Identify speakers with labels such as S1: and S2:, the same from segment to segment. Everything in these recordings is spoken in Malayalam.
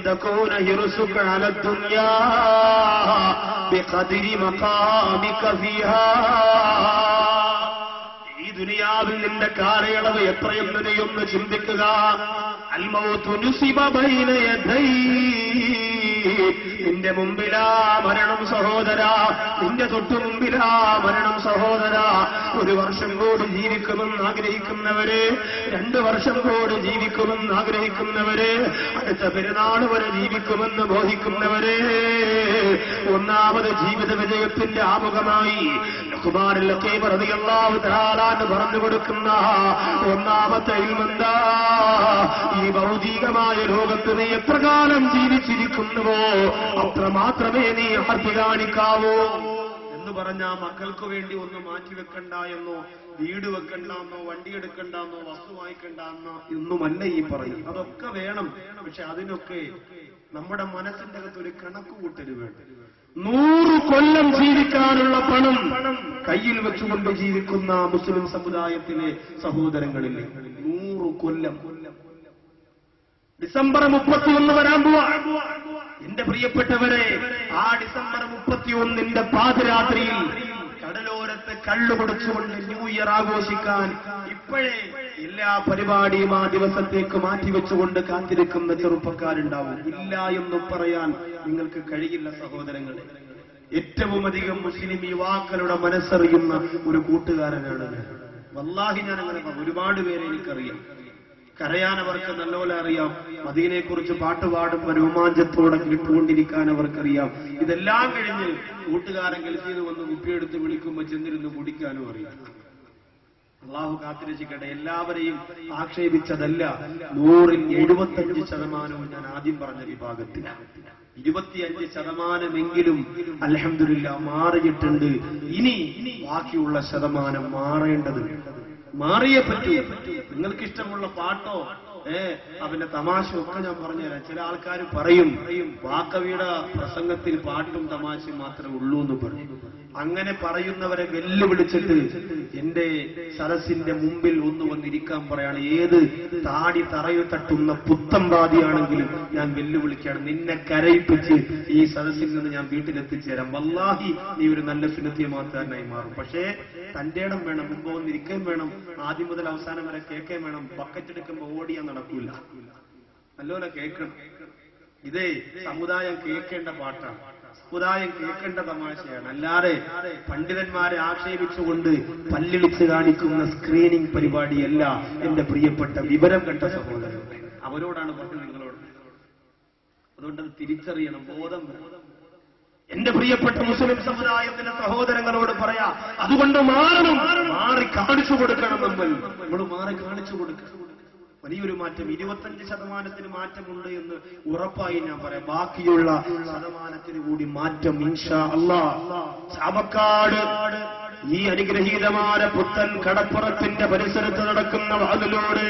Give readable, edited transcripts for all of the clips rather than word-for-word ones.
S1: തകൂന ഹിർസുക അല ദുനിയാ ബിഖദ്രി മഖാമിക ഫീഹാ. ഈ ദുനിയാവിൽ നിന്റെ കാലയളവ് എത്രയെന്ന് നീ ഒന്ന് ചിന്തിക്കുക. അൽ മൗതു നുസിബ ബൈന യദൈ, നിന്റെ മുമ്പിലാ മരണം സഹോദരാ, നിന്റെ തൊട്ടു മുമ്പിലാ മരണം സഹോദരാ. 1 വർഷം കൂടി ജീവിക്കുമെന്ന് ആഗ്രഹിക്കുന്നവര്, 2 വർഷം കൂടി ജീവിക്കുമെന്ന് ആഗ്രഹിക്കുന്നവര്, അടുത്ത പെരുന്നാൾ വരെ ജീവിക്കുമെന്ന് ബോധിക്കുന്നവര്, ഒന്നാമത് ജീവിത വിജയത്തിന്റെ ആമുഖമായി ലുഖ്മാനുൽ ഹകീം റളിയല്ലാഹു തആല പറഞ്ഞു കൊടുക്കുന്ന ഒന്നാമത്തെ ഇൽമെന്താ? ഈ ഭൗതികമായ ലോകത്ത് നീ എത്ര കാലം ജീവിച്ചിരിക്കുന്നുവോ അത്രമാത്രമേ നീ ആർത്തി കാണിക്കാവൂ എന്ന് പറഞ്ഞാ മക്കൾക്ക് വേണ്ടി ഒന്നും മാറ്റിവെക്കണ്ട എന്നോ, വീട് വെക്കണ്ടെന്നോ, വണ്ടി എടുക്കണ്ടെന്നോ, വസ്തു വാങ്ങിക്കണ്ടെന്നോ ഒന്നുമല്ല ഈ പറയും. അതൊക്കെ വേണം. പക്ഷെ അതിനൊക്കെ നമ്മുടെ മനസ്സിന്റെ അകത്ത് ഒരു കണക്കുകൂട്ടൽ വേണം. 100 കൊല്ലം ജീവിക്കാനുള്ള പണം കയ്യിൽ വെച്ചുകൊണ്ട് ജീവിക്കുന്ന മുസ്ലിം സമുദായത്തിലെ സഹോദരങ്ങളില്ലേ, 100 കൊല്ലം. ഡിസംബർ 31 വരാൻ പോവാ. എന്റെ പ്രിയപ്പെട്ടവരെ, ആ ഡിസംബർ 31 പാതിരാത്രിയിൽ കടലോരത്ത് കള്ളു കൊടുച്ചുകൊണ്ട് ന്യൂ ഇയർ ആഘോഷിക്കാൻ ഇപ്പോഴേ എല്ലാ പരിപാടിയും ആ ദിവസത്തേക്ക് മാറ്റിവെച്ചുകൊണ്ട് കാത്തിരിക്കുന്ന ചെറുപ്പക്കാരുണ്ടാവും. ഇല്ല എന്ന് പറയാൻ നിങ്ങൾക്ക് കഴിയില്ല സഹോദരങ്ങളെ. ഏറ്റവും അധികം മുസ്ലിം യുവാക്കളുടെ മനസ്സറിയുന്ന ഒരു കൂട്ടുകാരനാണ് ഞാൻ. വല്ലാഹി ഞാൻ അങ്ങനെ ഒരുപാട് പേരെ എനിക്കറിയാം. കരയാൻ അവർക്ക് നല്ലപോലെ അറിയാം. മദീനയെക്കുറിച്ച് പാട്ടുപാടുമ്പോൾ രോമാഞ്ചത്തോടെ കേട്ടുകൊണ്ടിരിക്കാൻ അവർക്കറിയാം. ഇതെല്ലാം കഴിഞ്ഞ് കൂട്ടുകാരൻ ഗൾഫിൽ നിന്ന് വന്ന് കുപ്പിയെടുത്ത് വിളിക്കുമ്പോൾ ചെന്നിരുന്ന് കുടിക്കാനും അറിയാം. അള്ളാഹു കാത്തിരക്ഷിക്കട്ടെ. എല്ലാവരെയും ആക്ഷേപിച്ചതല്ല. 100-ൽ 75% ഞാൻ ആദ്യം പറഞ്ഞ വിഭാഗത്തിലാണ്. 25% അൽഹംദുലില്ലാഹ് മാറിയിട്ടുണ്ട്. ഇനി ബാക്കിയുള്ള ശതമാനം മാറേണ്ടതുണ്ട്. മാറിയേ പറ്റൂ. നിങ്ങൾക്കിഷ്ടമുള്ള പാട്ടോ അവന്റെ തമാശയും ഒക്കെ ഞാൻ പറഞ്ഞുതരാം. ചില ആൾക്കാർ പറയും വാക്കവിയുടെ പ്രസംഗത്തിൽ പാട്ടും തമാശയും മാത്രമേ ഉള്ളൂ എന്ന് പറയും. അങ്ങനെ പറയുന്നവരെ വെല്ലുവിളിച്ചിട്ട് എന്റെ സദസ്സിന്റെ മുമ്പിൽ ഒന്ന് വന്നിരിക്കാൻ പറയാണ്. ഏത് താടി തറയിൽ തട്ടുന്ന പുത്തംവാദിയാണെങ്കിലും ഞാൻ വെല്ലുവിളിക്കുകയാണ്. നിന്നെ കരയിപ്പിച്ച് ഈ സദസ്സിൽ നിന്ന് ഞാൻ വീട്ടിലെത്തിച്ചേരാം. വല്ലാഹി നീ ഒരു നല്ല സുന്നത്തിയമാക്കാരനായി മാറും. പക്ഷേ തന്റെ ഇടം വേണം, മുമ്പ് വന്നിരിക്കാൻ വേണം, ആദ്യം മുതൽ അവസാനം വരെ കേൾക്കാൻ വേണം. ബക്കറ്റ് എടുക്കുമ്പോ ഓടിയാൻ നടക്കൂല. നല്ലോണം കേൾക്കണം. ഇതേ സമുദായം കേൾക്കേണ്ട പാട്ടാണ്, സമുദായം കേൾക്കേണ്ട തമാശയാണ്. അല്ലാതെ പണ്ഡിതന്മാരെ ആക്ഷേപിച്ചുകൊണ്ട് പല്ലിളിച്ച് കാണിക്കുന്ന സ്ക്രീനിങ് പരിപാടിയല്ല എന്റെ പ്രിയപ്പെട്ട വിവരം കെട്ട സഹോദരൻ. അവരോടാണ് പറഞ്ഞത്, നിങ്ങളോട്. അതുകൊണ്ട് അത് തിരിച്ചറിയണം, ബോധം വേണം. എന്റെ പ്രിയപ്പെട്ട മുസ്ലിം സമുദായത്തിന്റെ സഹോദരങ്ങളോട് പറയാ, അതുകൊണ്ട് മാറണം, മാറി കാണിച്ചു കൊടുക്കണം. നമ്മൾ മാറി കാണിച്ചു കൊടുക്കണം. വലിയൊരു മാറ്റം, 25% മാറ്റമുണ്ട് എന്ന് ഉറപ്പായി ഞാൻ പറയാം. ബാക്കിയുള്ള ശതമാനത്തിന് കൂടി മാറ്റം ഇൻഷാ അല്ലാഹ്. ചാവക്കാട് ഈ അനുഗ്രഹീതമായ പുത്തൻ കടപ്പുറത്തിന്റെ പരിസരത്ത് നടക്കുന്ന വാതിലൂടെ,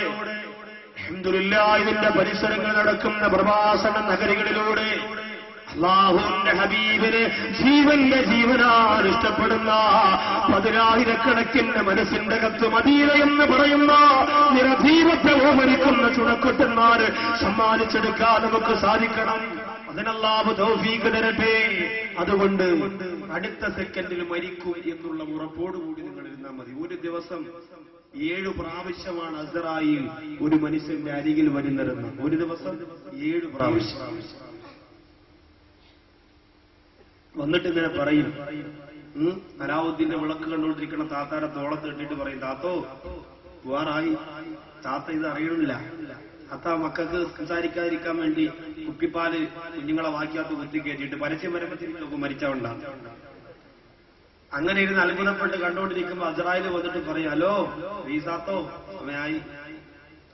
S1: അൽഹംദുലില്ലാഹ് ഇതിന്റെ പരിസരങ്ങളിൽ നടക്കുന്ന പ്രഭാഷണ നഗരികളിലൂടെ അല്ലാഹുവിന്റെ ഹബീബിനെ ജീവന്റെ ജീവനാൽ ഇഷ്ടപ്പെടുന്ന 10,000-കണക്കിന്റെ മനസ്സിന്റെ കത്ത് മദീന എന്ന് പറയുന്ന നിരധീവത്തെ ഓമനിക്കുന്ന ചുണക്കൊട്ടന്മാര് സമ്മാനിച്ചെടുക്കാൻ നമുക്ക് സാധിക്കണം. അതിനല്ലാഹു തൗഫീഖ് തരട്ടെ. അതുകൊണ്ട് അടുത്ത സെക്കൻഡിൽ മരിക്കും എന്നുള്ള ഉറപ്പോടുകൂടി നിങ്ങൾ ഇരുന്നാൽ മതി. ഒരു ദിവസം 7 പ്രാവശ്യമാണ് അസ്റായീൽ ഒരു മനുഷ്യന്റെ അരികിൽ വരുന്നതെന്ന്. ഒരു ദിവസം 7 പ്രാവശ്യം വന്നിട്ട് ഇങ്ങനെ പറയും. അലാവുദ്ദീന്റെ വിളക്ക് കണ്ടുകൊണ്ടിരിക്കുന്ന താത്താരെ തോളത്ത് ഇട്ടിട്ട് പറയും, താത്തോ പോവാറായി. താത്ത ഇത് അറിയണില്ല. താത്ത മക്കൾക്ക് സംസാരിക്കാതിരിക്കാൻ വേണ്ടി കുപ്പിപ്പാല് കുഞ്ഞുങ്ങളെ വാക്കിയാത്ത് കുത്തിക്കയറ്റിയിട്ട് പരസ്യം വരുമ്പത്തിരിക്കും മരിച്ചവണ്ടാ. അങ്ങനെ ഇരുന്ന് അത്ഭുതപ്പെട്ട് കണ്ടുകൊണ്ടിരിക്കുമ്പോ അസ്റായീൽ വന്നിട്ട് പറയും, ഹലോ റീസാത്തോ സമയായി.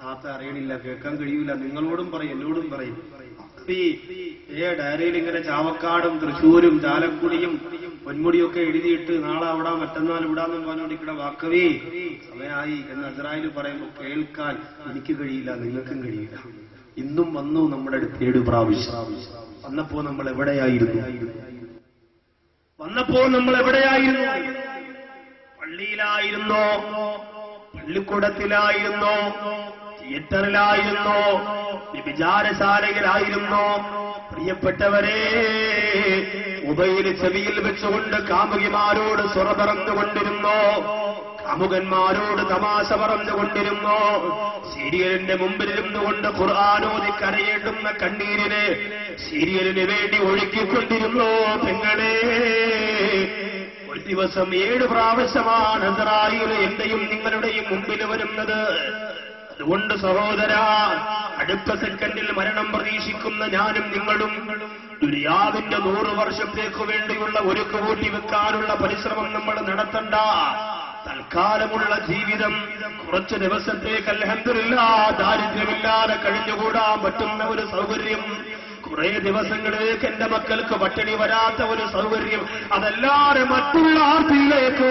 S1: താത്ത അറിയണില്ല, കേൾക്കാൻ കഴിയൂല. നിങ്ങളോടും പറയും, എന്നോടും പറയും. ഡയറിയിൽ ഇങ്ങനെ ചാവക്കാടും തൃശ്ശൂരും ചാലക്കുടിയും പൊന്മുടിയൊക്കെ എഴുതിയിട്ട് നാളെ അവിടെ മറ്റന്നാൾ ഇവിടാന്നും പറഞ്ഞുകൊണ്ടിരിക്കുന്ന വാക്കവേ സമയായി എന്ന് അസ്റായീൽ പറയുമ്പോൾ കേൾക്കാൻ എനിക്ക് കഴിയില്ല, നിങ്ങൾക്കും കഴിയില്ല. ഇന്നും വന്നു നമ്മുടെ അടുത്ത് 7 പ്രാവശ്യം. വന്നപ്പോ നമ്മൾ എവിടെയായിരുന്നു? പള്ളിയിലായിരുന്നോ? പള്ളിക്കൂടത്തിലായിരുന്നോ? തിയേറ്ററിലായിരുന്നോ, വിചാരശാലയിലായിരുന്നോ? പ്രിയപ്പെട്ടവരെ, മൊബൈൽ ചെവിയിൽ വെച്ചുകൊണ്ട് കാമുകിമാരോട് സ്വറ പറഞ്ഞുകൊണ്ടിരുന്നോ? കാമുകന്മാരോട് തമാശ പറഞ്ഞുകൊണ്ടിരുന്നോ? സീരിയലിന്റെ മുമ്പിലിരുന്നുകൊണ്ട് ഖുർആനോദി കരയേണ്ടുന്ന കണ്ണീരിനെ സീരിയലിന് വേണ്ടി ഒഴുക്കിക്കൊണ്ടിരുന്നോ? പെങ്ങളെ, ഒരു ദിവസം 7 പ്രാവശ്യമാണ് ഇസ്രായേൽ എന്റെയും നിങ്ങളുടെയും മുമ്പിൽ വരുന്നത്. അതുകൊണ്ട് സഹോദരാ, അടുത്ത സെക്കൻഡിൽ മരണം പ്രതീക്ഷിക്കുന്ന ഞാനും നിങ്ങളും ദുനിയാവിന്റെ 100 വർഷത്തേക്ക് വേണ്ടിയുള്ള ഒരു കൂട്ടി വെക്കാനുള്ള പരിശ്രമം നമ്മൾ നടത്തണ്ട. തൽക്കാലമുള്ള ജീവിതം കുറച്ച് ദിവസത്തേക്ക് അൽഹംദുലില്ലാഹ് ദാരിദ്ര്യമില്ലാതെ കഴിഞ്ഞുകൂടാൻ പറ്റുന്ന ഒരു സൗകര്യം, കുറെ ദിവസങ്ങളിലേക്ക് എന്റെ മക്കൾക്ക് പട്ടിണി വരാത്ത ഒരു സൗകര്യം, അതല്ലാതെ മറ്റുള്ള ആർത്തിയിലേക്ക്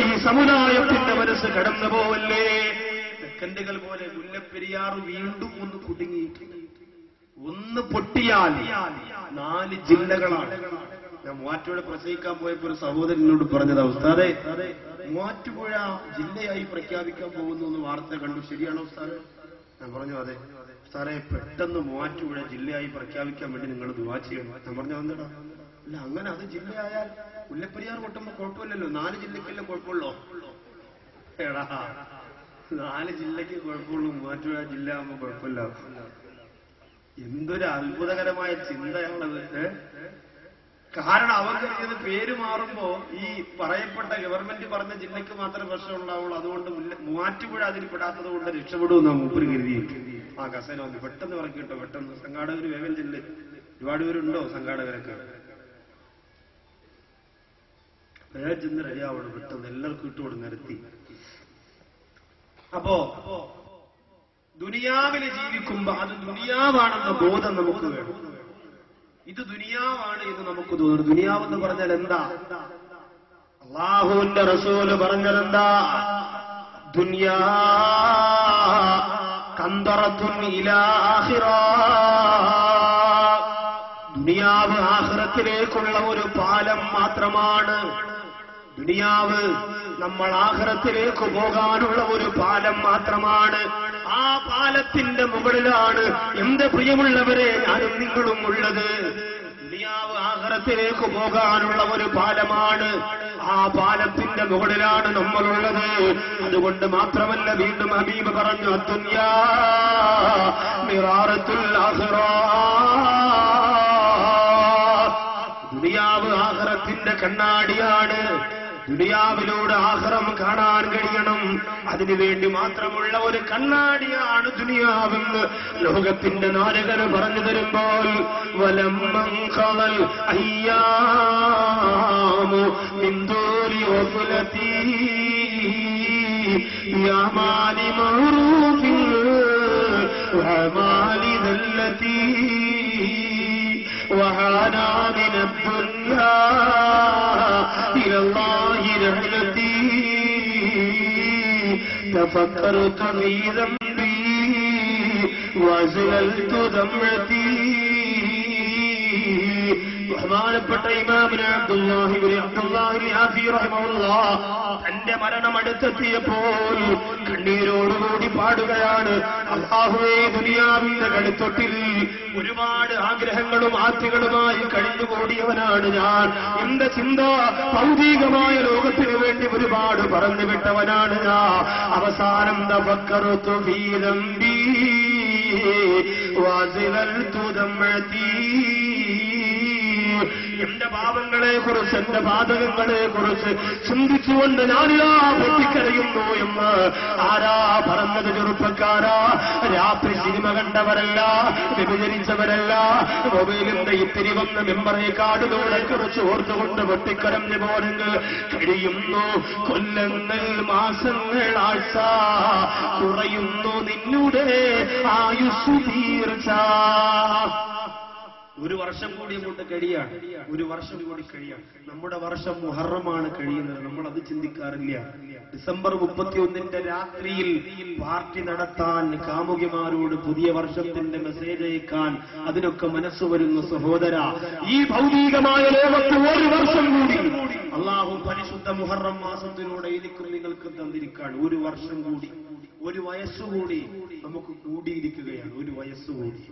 S1: ഈ സമുദായത്തിന്റെ മനസ്സ് കടന്നു പോവല്ലേ. സെക്കൻഡുകൾ പോലെ മുല്ലപ്പെരിയാർ വീണ്ടും ഒന്ന് കുടുങ്ങിയിട്ട് ഒന്ന് പൊട്ടിയാൽ 4 ജില്ലകളാണ്. ഞാൻ മൂവാറ്റുപുഴ പ്രസംഗിക്കാൻ പോയപ്പോൾ ഒരു സഹോദരനോട് പറഞ്ഞതാ, ഉസ്താദേ മൂവാറ്റുപുഴ ജില്ലയായി പ്രഖ്യാപിക്കാൻ പോകുന്നു എന്ന് വാർത്ത കണ്ടു, ശരിയാണോ ഉസ്താദേ? ഞാൻ പറഞ്ഞു അതെ. ഉസ്താദേ, പെട്ടെന്ന് മൂവാറ്റുപുഴ ജില്ലയായി പ്രഖ്യാപിക്കാൻ വേണ്ടി നിങ്ങൾ ദുആ ചെയ്യണം. ഞാൻ പറഞ്ഞു അതെന്താ? അല്ല, അങ്ങനെ അത് ജില്ലയായാൽ മുല്ലപ്പെരിയാർ പൊട്ടുമ്പോ കുഴപ്പമില്ലല്ലോ, 4 ജില്ലക്കല്ലേ കുഴപ്പമുള്ളോ? എടാ, 4 ജില്ലയ്ക്ക് കുഴപ്പമുള്ളൂ, മൂവാറ്റുപുഴ ജില്ല ആകുമ്പോ കുഴപ്പമില്ല. എന്തൊരു അത്ഭുതകരമായ ചിന്തയാണത്. കാരണം അവൻ കഴിഞ്ഞത് പേര് മാറുമ്പോ ഈ പറയപ്പെട്ട ഗവൺമെന്റ് പറഞ്ഞ ജില്ലയ്ക്ക് മാത്രമേ പ്രശ്നം ഉണ്ടാവുള്ളൂ. അതുകൊണ്ട് മൂവാറ്റുപുഴ അതിൽ പെടാത്തത് കൊണ്ട് രക്ഷപ്പെടുമെന്നാ മൂപ്പര് കരുതിയിട്ട് ആ കസേര വന്ന് പെട്ടെന്ന് ഇറക്കിട്ടോ. പെട്ടെന്ന് സംഘാടകർ വേഗം ചെല്ല്. ഒരുപാട് പേരുണ്ടോ സംഘാടകരൊക്കെ? വേഗം ചെന്ന് റെഡിയാവണം, പെട്ടെന്ന് എല്ലാവർക്കും ഇട്ടുകൊണ്ട് നിരത്തി. അപ്പോ ദുനിയാവിൽ ജീവിക്കുമ്പോ അത് ദുനിയാവാണെന്ന ബോധം നമുക്ക് വേണം. ഇത് ദുനിയാവാണ് എന്ന് നമുക്ക് തോന്നുന്നു. ദുനിയാവെന്ന് പറഞ്ഞാൽ എന്താ? അല്ലാഹുവിന്റെ റസൂല് പറഞ്ഞതെന്താ? ദുനിയാ കന്തറത്തുൻ ഇലാ ആഖിറ. ദുനിയാവ് ആഖിറത്തിലേക്കുള്ള ഒരു പാലം മാത്രമാണ്. ദുനിയാവ് നമ്മൾ ആഖിറത്തിലേക്ക് പോകാനുള്ള ഒരു പാലം മാത്രമാണ്. ആ പാലത്തിന്റെ മുകളിലാണ് എന്റെ പ്രിയമുള്ളവരെ ഞാനും നിങ്ങളും ഉള്ളത്. ദുനിയാവ് ആഖിറത്തിലേക്ക് പോകാനുള്ള ഒരു പാലമാണ്. ആ പാലത്തിന്റെ മുകളിലാണ് നമ്മളുള്ളത്. അതുകൊണ്ട് മാത്രമല്ല, വീണ്ടും ഹബീബ് പറഞ്ഞു, അദ്ദുനിയാ മിറാറത്തുൽ ആഖിറ. ദുനിയാവ് ആഖിറത്തിന്റെ കണ്ണാടിയാണ്. ദുനിയാവിലൂടെ ആഖിറം കാണാൻ കഴിയണം. അതിനുവേണ്ടി മാത്രമുള്ള ഒരു കണ്ണാടിയാണ് ദുനിയാവെന്ന് ലോകത്തിന്റെ നായകർ പറഞ്ഞു തരുമ്പോൾ, വലമ്മൻ ഖലൽ അയ്യാമു മിൻ ദൂരി വഫലതി യമാലി മഅറൂഫിൻ വമാലി ദല്ലതി وهانا من الدنيا إلى الله رحلتي تفكرت في ذنبي وزللت دمعتي. ബഹുമാനപ്പെട്ട ഇമാമിന് അബ്ദുല്ലാഹി ആഫി റഹിമഹുല്ലാഹ് തന്റെ മരണം അടുത്തെത്തിയപ്പോൾ കണ്ണീരോടുകൂടി പാടുകയാണ്, അല്ലാഹുവേ, ദുനിയാവിന്റെ കളിത്തൊട്ടിൽ ഒരുപാട് ആഗ്രഹങ്ങളും ആർത്തികളുമായി കഴിഞ്ഞുകൂടിയവനാണ് ഞാൻ. എന്റെ ചിന്ത ഭൗതികമായ ലോകത്തിന് വേണ്ടി ഒരുപാട് പറഞ്ഞുവിട്ടവനാണ് ഞാൻ. അവസാനം തഫക്കറുതു ഫീ ദംബി വസിലൽതു ദംഅതി. എന്റെ പാപങ്ങളെ കുറിച്ച്, എന്റെ പാതകങ്ങളെ കുറിച്ച് ചിന്തിച്ചുകൊണ്ട് ഞാനിതാ പൊട്ടിക്കരയുന്നു എന്ന് ആരാ പറഞ്ഞത്? ചെറുപ്പക്കാരാ, രാത്രി സിനിമ കണ്ടവരല്ല, വ്യഭിചരിച്ചവരല്ല, മൊബൈലിന്റെ ഇത്തിരി വന്ന മെമ്പറെ കാർഡുകളെ കുറിച്ച് ഓർത്തുകൊണ്ട് പൊട്ടിക്കരഞ്ഞു പോരെങ്കിൽ കഴിയുന്നു. കൊല്ലങ്ങൾ, മാസങ്ങൾ, ആഴ്ച കുറയുന്നു നിന്നുടെ ആയുസ് തീർച്ച. 1 വർഷം കൂടി അങ്ങോട്ട് കഴിയാണ്. 1 വർഷം കൂടി കഴിയാണ്. നമ്മുടെ വർഷം മുഹറമാണ് കഴിയുന്നത്. നമ്മൾ അത് ചിന്തിക്കാറില്ല. ഡിസംബർ 31 രാത്രിയിൽ പാർട്ടി നടത്താൻ, കാമുകിമാരോട് പുതിയ വർഷത്തിന്റെ മെസ്സേജ് അയക്കാൻ അതിനൊക്കെ മനസ്സ് വരുന്ന സഹോദര, ഈ ഭൗതികമായ ലോകത്ത് 1 വർഷം കൂടി അല്ലാഹു പരിശുദ്ധ മുഹറം മാസത്തിലൂടെ എനിക്കും നിങ്ങൾക്ക് തന്നിരിക്കാൻ. 1 വർഷം കൂടി. ഒരു വയസ്സുകൂടി നമുക്ക് കൂടിയിരിക്കുകയാണ്. ഒരു വയസ്സുകൂടി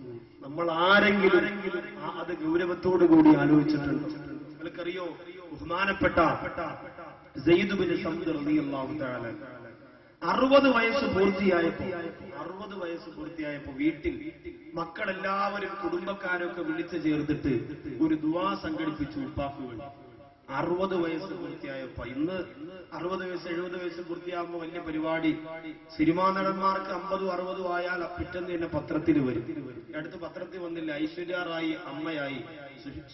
S1: നമ്മൾ ആരെങ്കിലും അത് ഗൗരവത്തോടു കൂടി ആലോചിച്ചിട്ടുണ്ട്? നിങ്ങൾക്കറിയോ, ബഹുമാനപ്പെട്ട സയ്യിദ് ബിൻ സഅദ് റളിയല്ലാഹു തആല 60 വയസ്സ് പൂർത്തിയായപ്പോ വീട്ടിൽ മക്കളെല്ലാവരും കുടുംബക്കാരൊക്കെ വിളിച്ചു ചേർത്തിട്ട് ഒരു ദുആ സംഘടിപ്പിച്ചു ഉപ്പാക്ക് വേണ്ടി. 60 വയസ്സ് പൂർത്തിയായപ്പോ, ഇന്ന് 60 വയസ്സ് 70 വയസ്സ് പൂർത്തിയാകുമ്പോ വലിയ പരിപാടി. സിനിമാ നടന്മാർക്ക് 50-60 ആയാൽ പിറ്റേന്ന് തന്നെ പത്രത്തിൽ വരും. അടുത്ത് പത്രത്തിൽ വന്നില്ല, ഐശ്വര്യ റായി അമ്മയായി,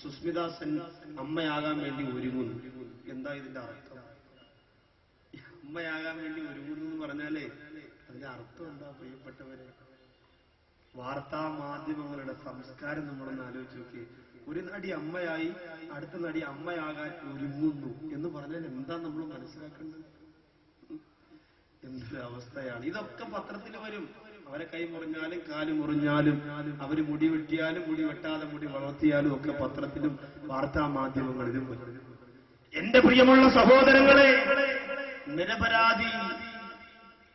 S1: സുസ്മിത സെൻ അമ്മയാകാൻ വേണ്ടി ഒരുങ്ങുന്നു. എന്താ ഇതിന്റെ അർത്ഥം? അമ്മയാകാൻ വേണ്ടി ഒരുങ്ങുന്നു എന്ന് പറഞ്ഞാലേ അതിന്റെ അർത്ഥം എന്താ പ്രിയപ്പെട്ടവരെ? വാർത്താ മാധ്യമങ്ങളുടെ സംസ്കാരം നമ്മളൊന്ന് ആലോചിച്ച് നോക്കി. ഒരു നടി അമ്മയായി, അടുത്ത നടി അമ്മയാകാൻ ഒരുങ്ങുന്നു എന്ന് പറഞ്ഞാൽ എന്താ നമ്മൾ മനസ്സിലാക്കേണ്ടത്? എന്തൊരു അവസ്ഥയാണ്! ഇതൊക്കെ പത്രത്തിൽ വരും. അവരെ കൈ മുറിഞ്ഞാലും കാല് മുറിഞ്ഞാലും, അവര് മുടി വെട്ടിയാലും മുടി വെട്ടാതെ മുടി വളർത്തിയാലും ഒക്കെ പത്രത്തിലും വാർത്താ മാധ്യമങ്ങളിലും വരും. എന്റെ പ്രിയമുള്ള സഹോദരങ്ങളെ,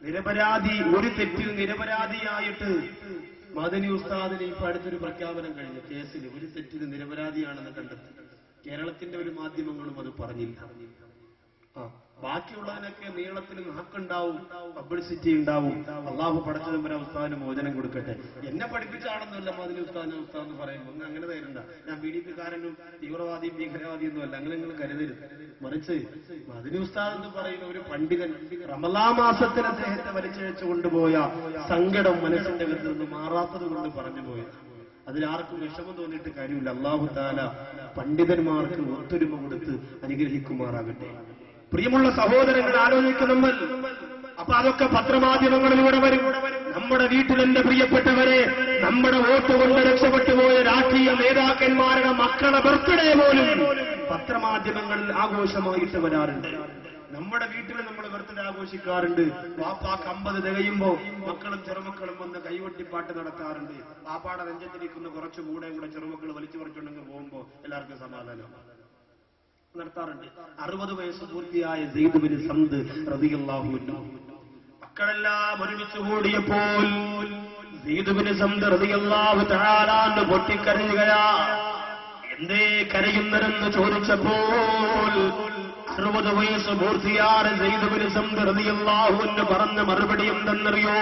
S1: നിരപരാധി ഒരു തെറ്റിൽ നിരപരാധിയായിട്ട് മദനി ഉസ്താദിന് ഇപ്പൊ അടുത്തൊരു പ്രഖ്യാപനം കഴിഞ്ഞു. കേസിൽ ഒരു തെറ്റിന് നിരപരാധിയാണെന്ന് കണ്ടെത്തി. കേരളത്തിന്റെ ഒരു മാധ്യമങ്ങളും അത് പറഞ്ഞില്ല. ബാക്കിയുള്ളതിനൊക്കെ നീളത്തിൽ നാക്കുണ്ടാവും, പബ്ലിസിറ്റി ഉണ്ടാവും. അള്ളാഹു പടച്ചതമ്പുരാൻ ഉസ്താദിന് മോചനം കൊടുക്കട്ടെ. എന്നെ പഠിപ്പിച്ചാണെന്നല്ല മദനി ഉസ്താദിന് ഉസ്താദ് പറയുമ്പോൾ ഒന്നും അങ്ങനെ തരണ്ട. ഞാൻ BDP-കാരനും തീവ്രവാദിയും ഭീകരവാദിയൊന്നും അല്ല, അങ്ങനെ നിങ്ങൾ കരുതരുത്. മറിച്ച് മദനി ഉസ്താദ് എന്ന് പറയുന്ന ഒരു പണ്ഡിതൻ റമളാൻ മാസത്തിൽ അദ്ദേഹത്തെ വലിച്ചഴിച്ചു കൊണ്ടുപോയ സങ്കടം മനസ്സിന്റെ അകത്ത് നിന്ന് മാറാത്തത് കൊണ്ട് പറഞ്ഞു പോയത്. അതിലാർക്കും വിഷമം തോന്നിയിട്ട് കാര്യമില്ല. അല്ലാഹു തആല പണ്ഡിതന്മാർക്ക് ഒത്തൊരുമ കൊടുത്ത് അനുഗ്രഹിക്കുമാറാകട്ടെ. പ്രിയമുള്ള സഹോദരങ്ങൾ, ആലോചിക്കും നമ്മൾ. അപ്പൊ അതൊക്കെ പത്രമാധ്യമങ്ങളിലൂടെ വരും. നമ്മുടെ വീട്ടിൽ എന്റെ പ്രിയപ്പെട്ടവരെ, നമ്മുടെ വോട്ട് കൊണ്ട് രക്ഷപ്പെട്ടു പോയ രാഷ്ട്രീയ നേതാക്കന്മാരുടെ മക്കളുടെ ബർത്ത്ഡേ പോലും പത്രമാധ്യമങ്ങളിൽ ആഘോഷമായിട്ട് വരാറുണ്ട്. നമ്മുടെ വീട്ടിൽ നമ്മൾ ബർത്ത്ഡേ ആഘോഷിക്കാറുണ്ട്. വാപ്പാക്ക് 50 തികയുമ്പോ മക്കളും ചെറുമക്കളും വന്ന് കൈവട്ടിപ്പാട്ട് നടത്താറുണ്ട്. വാപ്പാടെ നെഞ്ചത്തിരിക്കുന്ന കുറച്ചു കൂടെ ചെറുമക്കൾ വലിച്ചു പറിച്ചുണ്ടെങ്കിൽ പോകുമ്പോ എല്ലാവർക്കും സമാധാനം നടത്താറുണ്ട്. 60 വയസ്സ് പൂർത്തിയായ സയ്യിദ് ബിൻ സഅദ് റളിയല്ലാഹു അൻഹു മക്കളെല്ലാം ഒരുമിച്ച് കൂടിയപ്പോൾ സയ്യിദ് ബിൻ സഅദ് റളിയല്ലാഹു തആല അൻഹു പൊട്ടിക്കരയുകയാ. എന്തേ കരയുന്നതെന്ന് ചോദിച്ചപ്പോൾ 60 വയസ്സ് പൂർത്തിയായ സയ്യിദ് ബിൻ സഅദ് റളിയല്ലാഹു അൻഹു പറഞ്ഞ മറുപടി എന്തെന്നറിയോ?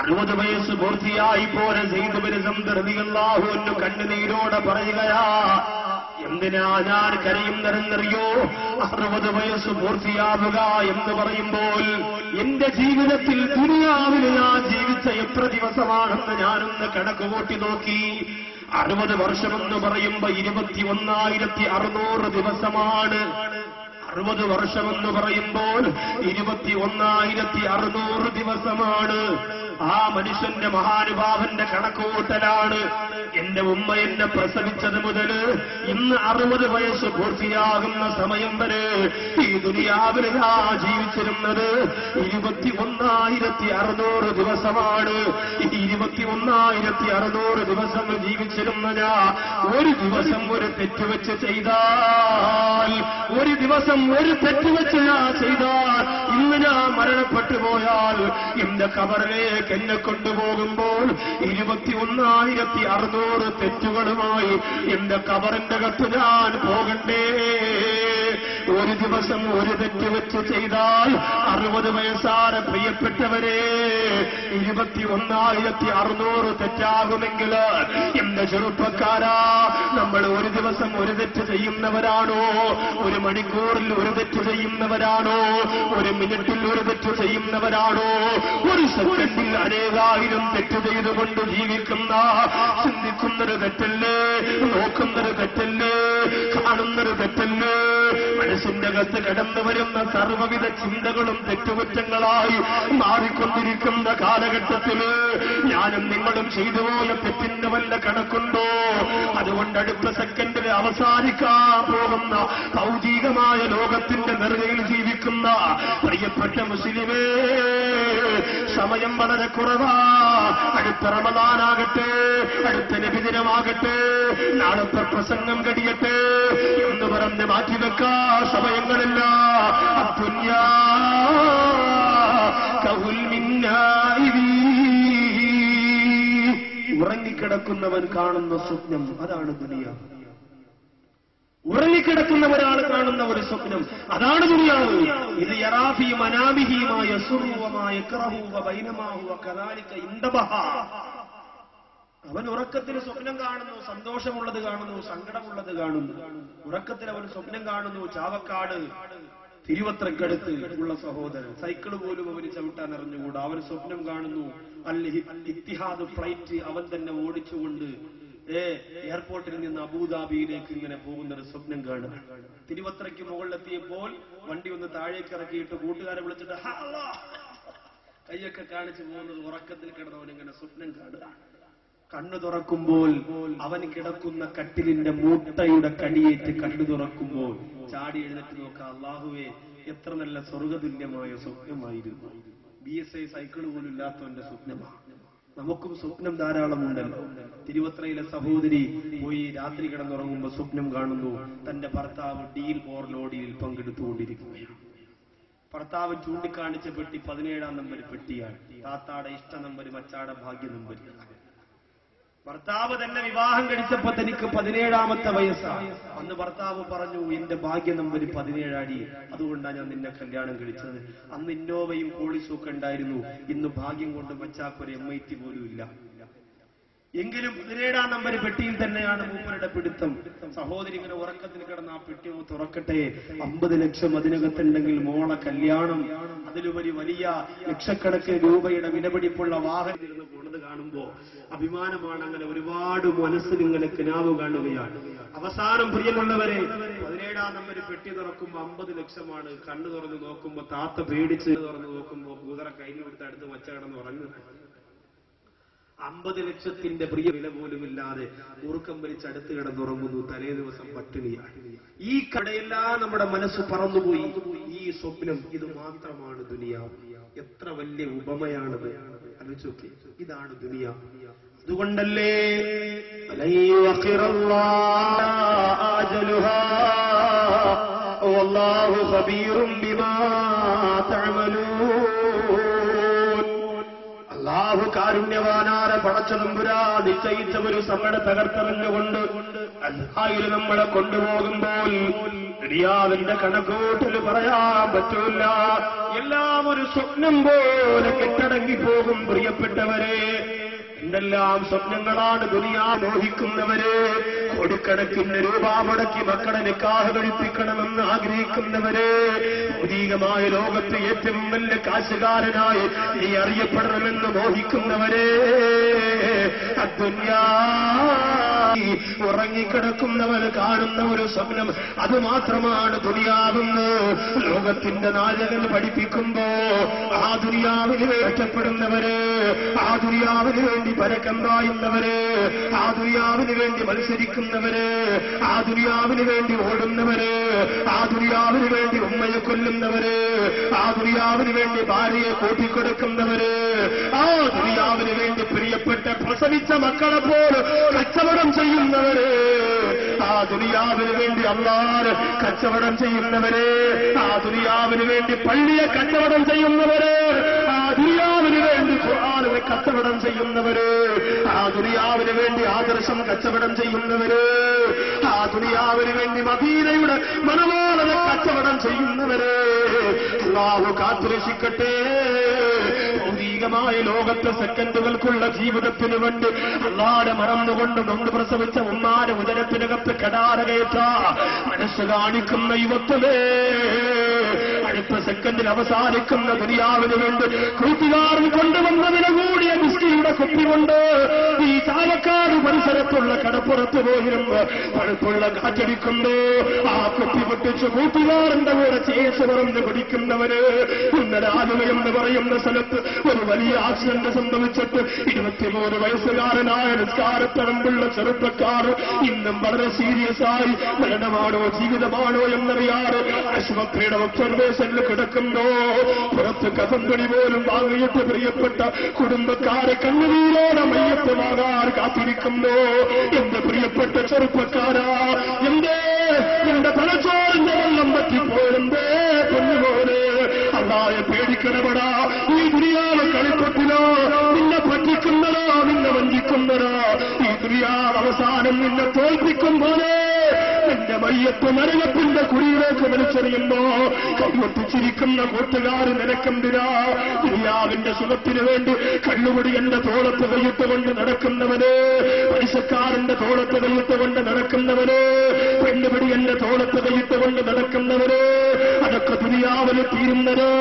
S1: 60 വയസ്സ് പൂർത്തിയായി പോലെ സയ്യിദ് ബിൻ സഅദ് റളിയല്ലാഹു അൻഹു കണ്ണുനീരോടെ പറയുകയാ, എന്തിനാ ഞാൻ കരയുന്നതെന്നറിയോ? 60 വയസ്സ് പൂർത്തിയാവുക എന്ന് പറയുമ്പോൾ എന്റെ ജീവിതത്തിൽ ദുനിയാവിൽ ഞാൻ ജീവിച്ച എത്ര ദിവസമാണെന്ന് ഞാനൊന്ന് കണക്കുകൂട്ടി നോക്കി. 60 വർഷമെന്ന് പറയുമ്പോ 21,600 ദിവസമാണ്. 60 വർഷമെന്ന് പറയുമ്പോൾ 21,600 ദിവസമാണ്. ആ മനുഷ്യന്റെ മഹാനുഭാവന്റെ കണക്കുകൂട്ടലാണ്. എന്റെ ഉമ്മ എന്നെ പ്രസവിച്ചത് മുതൽ ഇന്ന് 60 വയസ്സ് പൂർത്തിയാകുന്ന സമയം വരെ ഈ ദുനിയാവിൽ ഞാൻ ജീവിച്ചിരുന്നത് 21,600 ദിവസമാണ്. ഈ 21,600 ദിവസം ജീവിച്ചിരുന്ന ഞാൻ ഒരു ദിവസം ഒരു തെറ്റുവെച്ച് ചെയ്താൽ, ഒരു ദിവസം ഒരു തെറ്റുവെച്ച് ഞാൻ ചെയ്താൽ, ഇന്ന് ഞാൻ മരണപ്പെട്ടു പോയാൽ എന്റെ ഖബറിലേക്ക് എന്നെ കൊണ്ടുപോകുമ്പോൾ 21,600 തെറ്റുകളുമായി എന്റെ ഖബറിന്റെ അകത്ത് ഞാൻ പോകണ്ടേ? ഒരു ദിവസം ഒരു തെറ്റ് വെച്ച് ചെയ്താൽ 60 വയസ്സാണ് പ്രിയപ്പെട്ടവരെ, 21,600 തെറ്റാകുമെങ്കിൽ എന്റെ ചെറുപ്പക്കാരാ, നമ്മൾ ഒരു ദിവസം ഒരു തെറ്റ് ചെയ്യുന്നവരാണോ? ഒരു മണിക്കൂറിൽ ഒരു തെറ്റ് ചെയ്യുന്നവരാണോ? ഒരു മിനിറ്റിൽ ഒരു തെറ്റ് ചെയ്യുന്നവരാണോ? ഒരു സെക്കൻഡിൽ അനേകായിരം തെറ്റ് ചെയ്തുകൊണ്ട് ജീവിക്കുന്ന, ചിന്തിക്കുന്നൊരു തെറ്റല്ലേ, നോക്കുന്നൊരു തെറ്റല്ലേ, കാണുന്നൊരു തെറ്റല്ലേ? മനസ്സിന്റെ അകത്ത് കടന്നു വരുന്ന സർവ്വവിധ ചിന്തകളും തെറ്റുകുറ്റങ്ങളായി മാറിക്കൊണ്ടിരിക്കുന്ന കാലഘട്ടത്തില് ഞാനും നിങ്ങളും ചെയ്തുപോയ തെറ്റിന്റെ വല്ല കണക്കുണ്ടോ? അതുകൊണ്ട് അടുത്ത സെക്കൻഡിൽ അവസാനിക്കാൻ പോകുന്ന ഭൗതികമായ ലോകത്തിന്റെ നെറുകയിൽ ജീവിക്കുന്ന പ്രിയപ്പെട്ട മുസ്ലിമേ, സമയം വളരെ കുറവാ. അടുത്ത റമദാനാകട്ടെ, അടുത്ത നബിദിനമാകട്ടെ, നാളത്തെ പ്രസംഗം കഴിയട്ടെ എന്ന് പറഞ്ഞ് മാറ്റിവെക്കാൻ സമയങ്ങളില്ല. ലഹുൽ ഉറങ്ങിക്കിടക്കുന്നവൻ കാണുന്ന സ്വപ്നം, അതാണ് ദുനിയാവ്. ഉറങ്ങിക്കിടക്കുന്ന ഒരാൾ കാണുന്ന ഒരു സ്വപ്നം, അതാണ് ദുനിയാവ്. ഇത് യറാഫി മനാമിഹിമായ സുറുവമായ യക്റഹുവ ബൈനമാഹു വകദാലിക ഇൻദബഹ. അവൻ ഉറക്കത്തിൽ സ്വപ്നം കാണുന്നു, സന്തോഷമുള്ളത് കാണുന്നു, സങ്കടമുള്ളത് കാണുന്നു. ഉറക്കത്തിൽ അവൻ സ്വപ്നം കാണുന്നു ചാവക്കാട് തിരുവത്രക്കടുത്ത് ഉള്ള സഹോദരൻ, സൈക്കിൾ പോലും അവന് ചവിട്ടാൻ അറിഞ്ഞുകൂടാ. അവൻ സ്വപ്നം കാണുന്നു അൽ ഇത്തിഹാദ് ഫ്ലൈറ്റ് അവൻ തന്നെ ഓടിച്ചുകൊണ്ട് എയർപോർട്ടിൽ നിന്ന് അബുദാബിയിലേക്ക് ഇങ്ങനെ പോകുന്നൊരു സ്വപ്നം കാണുക. തിരുവത്രയ്ക്ക് മുകളിലെത്തിയപ്പോൾ വണ്ടി ഒന്ന് താഴേക്ക് ഇറക്കിയിട്ട് കൂട്ടുകാരെ വിളിച്ചിട്ട് കൈയൊക്കെ കാണിച്ചു പോകുന്നത് ഉറക്കത്തിൽ കിടന്നവൻ ഇങ്ങനെ സ്വപ്നം കാണുക. കണ്ണു തുറക്കുമ്പോൾ അവൻ കിടക്കുന്ന കട്ടിലിന്റെ മൂട്ടയുടെ കടിയേറ്റ് കണ്ണു തുറക്കുമ്പോൾ ചാടി എഴുന്നേറ്റ് നോക്കാം, അല്ലാഹുവേ എത്ര നല്ല സ്വർഗതുല്യമായ സ്വപ്നമായിരുന്നു. BSI സൈക്കിൾ പോലും ഇല്ലാത്തവന്റെ സ്വപ്നമാണ്. നമുക്കും സ്വപ്നം ധാരാളമുണ്ടല്ലോ. തിരുവത്രയിലെ സഹോദരി പോയി രാത്രി കിടന്നുറങ്ങുമ്പോൾ സ്വപ്നം കാണുന്നു തന്റെ ഭർത്താവ് ഡീൽ ഓർ ലോഡിയിൽ പങ്കെടുത്തുകൊണ്ടിരിക്കുകയാണ്. ഭർത്താവ് ചൂണ്ടിക്കാണിച്ച പെട്ടി 17-ാം നമ്പർ പെട്ടിയാണ്. താത്താടെ ഇഷ്ട നമ്പർ, മച്ചാടെ ഭാഗ്യ നമ്പർ. ഭർത്താവ് തന്നെ വിവാഹം കഴിച്ചപ്പോ തനിക്ക് 17-ാമത്തെ വയസ്സാണ്. അന്ന് ഭർത്താവ് പറഞ്ഞു, എന്റെ ഭാഗ്യ നമ്പർ 17 അടി, അതുകൊണ്ടാണ് ഞാൻ നിന്നെ കല്യാണം കഴിച്ചത്. അന്ന് ഇന്നോവയും പോളിസും ഒക്കെ ഉണ്ടായിരുന്നു. ഇന്ന് ഭാഗ്യം കൊണ്ട് മച്ചാക്കൊരു MIT പോലും ഇല്ല. എങ്കിലും 17-ാം നമ്പർ പെട്ടിയിൽ തന്നെയാണ് മൂപ്പരുടെ പിടുത്തം. സഹോദരി ഇങ്ങനെ ഉറക്കത്തിൽ കിടന്ന് ആ പെട്ടി തുറക്കട്ടെ, 50 ലക്ഷം അതിനകത്തുണ്ടെങ്കിൽ മോളെ കല്യാണം, അതിലുപരി വലിയ ലക്ഷക്കണക്കിന് രൂപയുടെ വിലപിടിപ്പുള്ള വാഹനം ഇരുന്ന് പോണത് കാണുമ്പോ അഭിമാനമാണ്. അങ്ങനെ ഒരുപാട് മനസ്സിൽ ഇങ്ങനെ കിനാവ് കാണുകയാണ്. അവസാനം പ്രിയമുള്ളവരെ 17-ാം നമ്പർ പെട്ടി തുറക്കുമ്പോ 50 ലക്ഷമാണ്. കണ്ണു തുറന്ന് നോക്കുമ്പോ താത്ത പേടിച്ച് തുറന്ന് നോക്കുമ്പോ കൂതറ കയ്യിൽ കൊടുത്ത് അടുത്ത് മച്ച കിടന്ന് ഉറങ്ങുന്നു. 50 ലക്ഷത്തിന്റെ പ്രിയ വില പോലുമില്ലാതെ ഊർക്കം വലിച്ച് അടുത്ത് കിടന്നുറങ്ങുന്നു. തലേ ദിവസം പട്ടിണിയാണ്. ഈ കടയെല്ലാം നമ്മുടെ മനസ്സ് പറന്നുപോയി. ഈ സ്വപ്നം ഇത് മാത്രമാണ് ദുനിയാവ്. എത്ര വലിയ ഉപമയാണത് ആലോചിച്ചോക്കെ. ഇതാണ് ദുനിയാവ്. അതുകൊണ്ടല്ലേ വല്ലാഹു ഖബീറും ബിമാ തഅമലൂൻ. അല്ലാഹു കാരുണ്യവാനാരെ പടച്ചതമ്പുരാ നിശ്ചയിച്ച ഒരു സമയം തകർത്തെറിഞ്ഞുകൊണ്ട് അല്ലാഹു നമ്മളെ കൊണ്ടുപോകുമ്പോൾ ദുനിയാവിന്റെ കണക്കൂട്ടൽ പറയാൻ പറ്റൂല. എല്ലാം ഒരു സ്വപ്നം പോലെ കെട്ടടങ്ങി പോകും. പ്രിയപ്പെട്ടവരെ, എന്തെല്ലാം സ്വപ്നങ്ങളാണ് ദുനിയാ മോഹിക്കുന്നവരെ. കൊടുക്കണക്കിന് രൂപ മുടക്കി മക്കളെ നിക്കാഹ് കഴിപ്പിക്കണമെന്ന് ആഗ്രഹിക്കുന്നവരെ, ഭൗതികമായ ലോകത്ത് ഏറ്റവും വലിയ കാശുകാരനായി നീ അറിയപ്പെടണമെന്ന് മോഹിക്കുന്നവരെ, അദ്ദുനിയാ ഉറങ്ങിക്കിടക്കുന്നവർ കാണുന്ന ഒരു സ്വപ്നം, അത് മാത്രമാണ് ദുനിയാവെന്ന് ലോകത്തിന്റെ നായകൻ പഠിപ്പിക്കുമ്പോ ആ ദുനിയാവിന് രക്ഷപ്പെടുന്നവര്, ആ ദുനിയാവിന് വേണ്ടി പരക്കം പായുന്നവര്, ആ ദുനിയാവിന് വേണ്ടി മത്സരിക്കുന്നവര്, ആ ദുനിയാവിന് വേണ്ടി ഓടുന്നവര്, ആ ദുനിയാവിന് വേണ്ടി ഉമ്മയെ കൊല്ലുന്നവര്, ആ ദുനിയാവിന് വേണ്ടി ഭാര്യയെ കൂട്ടിക്കൊടുക്കുന്നവര്, ആ ദുനിയാവിന് വേണ്ടി പ്രിയപ്പെട്ട പ്രസവിച്ച മക്കളെ പോലെ കച്ചവടം ചെയ്യുന്നവര്, ആ ദുനിയാവിന് വേണ്ടി അല്ലാഹ് കച്ചവടം ചെയ്യുന്നവര്, ആ ദുനിയാവിന് വേണ്ടി പള്ളിയെ കച്ചവടം ചെയ്യുന്നവര്, ആ ദുനിയാവിന് വേണ്ടി ഖുർആനെ കച്ചവടം ചെയ്യുന്നവര്, ആ ദുനിയാവിന് വേണ്ടി ആദർശം കച്ചവടം ചെയ്യുന്നവര്, ആ ദുനിയാവിന് വേണ്ടി മദീനയുടെ മനോഹര കച്ചവടം ചെയ്യുന്നവര്, അല്ലാഹു കാത്തുരക്ഷിക്കട്ടെ. ഭൗതികമായ ലോകത്തെ സെക്കൻഡുകൾക്കുള്ള ജീവിതത്തിന് വേണ്ടി അല്ലാഹുവിനെ മറന്നുകൊണ്ട് നൊന്ത് പ്രസവിച്ച ഉമ്മാന്റെ ഉദരത്തിനകത്ത് കടാരകയറ്റ മനസ്സ് കാണിക്കുന്ന യുവത്വമേ, അടുത്ത സെക്കൻഡിൽ അവസാനിക്കുന്ന ദുനിയാവിന് വേണ്ടി കൂട്ടുകാരൻ കൊണ്ടുവന്നതിന് കൂടിയ ബിസ്കിയുടെ കുപ്പി കൊണ്ട് ഈ ചാലക്കാട് പരിസരത്തുള്ള കടപ്പുറത്ത് പോയിരുന്ന് പഴുപ്പുള്ള കാറ്റടിക്കുമ്പോ ആ കുപ്പി പൊട്ടിച്ച് കൂട്ടുകാരന്റെ കൂടെ ചേച്ച് പറന്ന് പിടിക്കുന്നവര്, ഇന്നലെ ആലുവ എന്ന് പറയുന്ന സ്ഥലത്ത് ഒരു വലിയ ആക്സിഡന്റ് സംഭവിച്ചിട്ട് 23 വയസ്സുകാരനായ നിസ്കാരത്തടമ്പുള്ള ചെറുപ്പക്കാർ ഇന്നും വളരെ സീരിയസ് ആയി മരണമാണോ ജീവിതമാണോ എന്നറിയാറ് ആശുപത്രിയുടെ ഒബ്സർവേഷനിൽ കിടക്കുമ്പോ പുറത്ത് കഥമ്പണി പോലും വാങ്ങിയിട്ട് പ്രിയപ്പെട്ട കുടുംബക്കാരെ കണ്ണുനീരോടെ മയ്യത്തുമാകാൻ കാത്തിരിക്കുമ്പോ എന്റെ പ്രിയപ്പെട്ട ചെറുപ്പക്കാരാ, എന്റെ തലച്ചോറിന്റെ വെള്ളം പറ്റിപ്പോയെന്തേ പൊന്നുപോലെ അല്ലാഹുവെ പേടിക്കണമടാ. ഈ
S2: അവസാനം നിന്നെ തോൽപ്പിക്കും പോലെ നിന്റെ മയ്യത്ത് നരകത്തിന്റെ കുഴിയിലേക്ക് വലിച്ചെറിയുമ്പോ കൈവട്ടിച്ചിരിക്കുന്ന കൂട്ടുകാർ നിനക്കെന്തിനാ? ദുനിയാവിന്റെ സുഖത്തിന് വേണ്ടി കള്ളുകുടി എന്റെ തോളത്ത് കയ്യിട്ടുകൊണ്ട് നടക്കുന്നവന്, പലിശക്കാരന്റെ തോളത്ത് കയ്യിട്ടുകൊണ്ട് നടക്കുന്നവന്, പെണ്ണുപിടി എന്റെ തോളത്ത് കയ്യിട്ടുകൊണ്ട് നടക്കുന്നവന്, അതൊക്കെ ദുനിയാവിന് തീരുന്നതോ?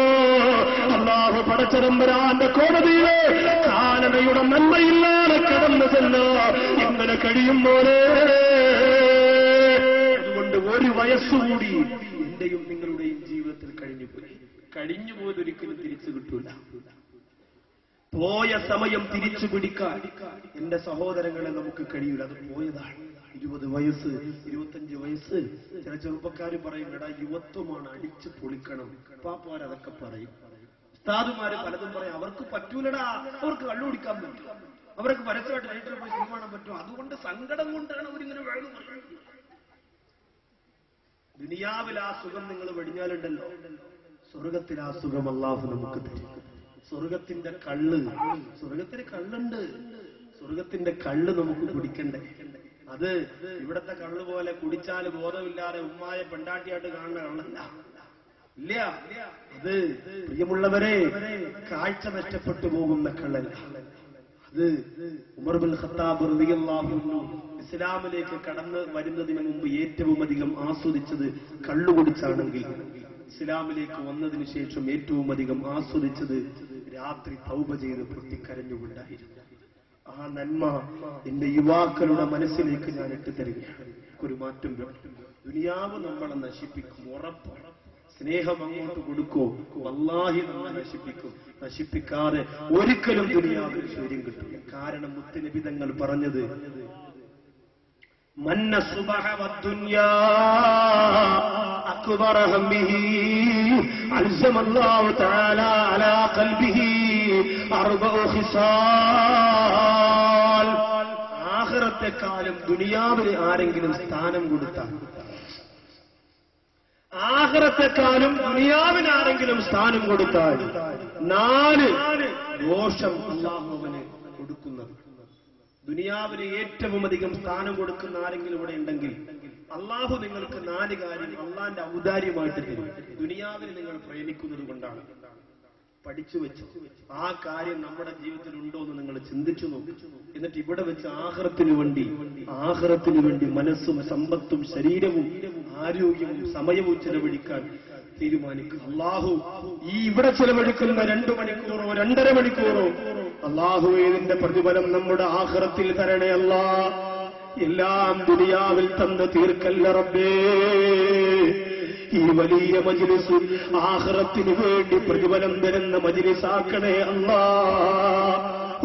S2: അല്ലാഹു പടച്ചതമ്പുരാന്റെ കോടതിയിലെ കാലനയുടെ നന്മയില്ലാതെ കടന്നു ചെന്ന് എങ്ങനെ കഴിയുമ്പോഴേ അതുകൊണ്ട് ഒരു വയസ്സുകൂടി എന്റെയും നിങ്ങളുടെയും ജീവിതത്തിൽ കഴിഞ്ഞുപോയതൊരിക്കലും തിരിച്ചു കിട്ടൂല. പോയ സമയം തിരിച്ചു പിടിക്കാൻ എന്റെ സഹോദരങ്ങളെ നമുക്ക് കഴിയൂല. അത് പോയതാണ്. 20 വയസ്സ് 25 വയസ്സ്. ചില ചെറുപ്പക്കാർ പറയും, എടാ യുവത്വമാണ്, അടിച്ചു പൊളിക്കണം. പാപ്പോരതൊക്കെ പറയും. ഉസ്താദുമാര് പലതും പറയും, അവർക്ക് പറ്റൂലടാ, അവർക്ക് കള്ളുകുടിക്കാൻ പറ്റും, അവർക്ക് പരസ്യമായിട്ട് ലൈറ്റർ പോയി സിനിമ കാണാൻ പറ്റും, അതുകൊണ്ട് സങ്കടം കൊണ്ടാണ് അവരിങ്ങനെ വേണം പറയുന്നത്. ദുനിയാവിൽ ആ സുഖം നിങ്ങൾ വെടിഞ്ഞാലുണ്ടല്ലോ, സ്വർഗത്തിൽ ആ സുഖം അല്ലാഹു നമുക്ക് തരും. സ്വർഗത്തിന്റെ കള്ള്, സ്വർഗത്തിന് കള്ളുണ്ട്, സ്വർഗത്തിന്റെ കള്ള് നമുക്ക് കുടിക്കണ്ടേ? അത് ഇവിടത്തെ കള്ള് പോലെ കുടിച്ചാൽ ബോധമില്ലാതെ ഉമ്മായ പെണ്ടാട്ടിയായിട്ട് കാണുന്ന കള്ളല്ല, ഇല്ല. അത് പ്രിയമുള്ളവരെ കാഴ്ച നഷ്ടപ്പെട്ടു പോകുന്ന കള്ളല്ല. അത് ഉമർ ബിൻ ഖത്താബ് റളിയല്ലാഹു അൻഹു ഇസ്ലാമിലേക്ക് കടന്നു വരുന്നതിന് മുമ്പ് ഏറ്റവും അധികം ആസ്വദിച്ചത് കള്ളുകുടിച്ചാണെങ്കിൽ, ഇസ്ലാമിലേക്ക് വന്നതിന് ശേഷം ഏറ്റവും അധികം ആസ്വദിച്ചത് രാത്രി തൗബ ചെയ്ത് പൊട്ടിക്കരഞ്ഞുകൊണ്ടായിരുന്നു. ആ നന്മ എന്റെ യുവാക്കളുടെ മനസ്സിലേക്ക് ഞാൻ ഇട്ടുതരികയാണ്. ഒരു മാറ്റം വേണം. ദുനിയാവ് നമ്മളെ നശിപ്പിക്കും, ഉറപ്പ്. സ്നേഹം അങ്ങോട്ട് കൊടുക്കോ, വല്ലാഹി നമ്മളെ നശിപ്പിക്കും. നശിപ്പിക്കാതെ ഒരിക്കലും ദുനിയാവിൽ ശൂര്യം കിട്ടില്ല. കാരണം മുത്തുനബി തങ്ങൾ പറഞ്ഞത്, മന്ന സുബഹ വദ്ദുനിയാ അക്ബറ ഹമ്മിഹി അൽസമല്ലാഹു തആല അലാ ഖൽബിഹി അർബഉ ഖിസാൽ. ആഖിറത്തെക്കാളും ദുനിയാവിന് ആരെങ്കിലും സ്ഥാനം കൊടുത്താൽ, ആഖിറത്തെക്കാളും ദുനിയാവിന് ആരെങ്കിലും സ്ഥാനം കൊടുത്താൽ 4 ദോഷം അല്ലാഹു അവന് കൊടുക്കുന്നത്. ദുനിയാവിന് ഏറ്റവും അധികം സ്ഥാനം കൊടുക്കുന്ന ആരെങ്കിലും ഇവിടെ ഉണ്ടെങ്കിൽ അല്ലാഹു നിങ്ങൾക്ക് 4 കാര്യം അള്ളാന്റെ ഔദാര്യമായിട്ട് തരും. ദുനിയാവിന് നിങ്ങൾ പ്രേമിക്കുന്നത് കൊണ്ടാണ്. പഠിച്ചു വെച്ചു ആ കാര്യം നമ്മുടെ ജീവിതത്തിൽ ഉണ്ടോ എന്ന് നിങ്ങൾ ചിന്തിച്ചു നോക്കും. എന്നിട്ട് ഇവിടെ വെച്ച് ആഖിറത്തിന് വേണ്ടി മനസ്സും സമ്പത്തും ശരീരവും ആരോഗ്യവും സമയവും ചെലവഴിക്കാൻ തീരുമാനിക്കും. അല്ലാഹു ഈ ഇവിടെ ചെലവഴിക്കുന്ന 2 മണിക്കൂറോ 2.5 മണിക്കൂറോ അല്ലാഹുവേ ഇതിന്റെ പ്രതിഫലം നമ്മുടെ ആഖിറത്തിൽ തരണേ അല്ലാ. എല്ലാം ദുനിയാവിൽ തന്ന് തീർക്കല്ല റബ്ബേ. ഈ വലിയ മജ്ലിസ് ആഖിറത്തിന് വേണ്ടി പ്രതിഫലം തരുന്ന മജ്ലിസാക്കണേ അല്ലാ.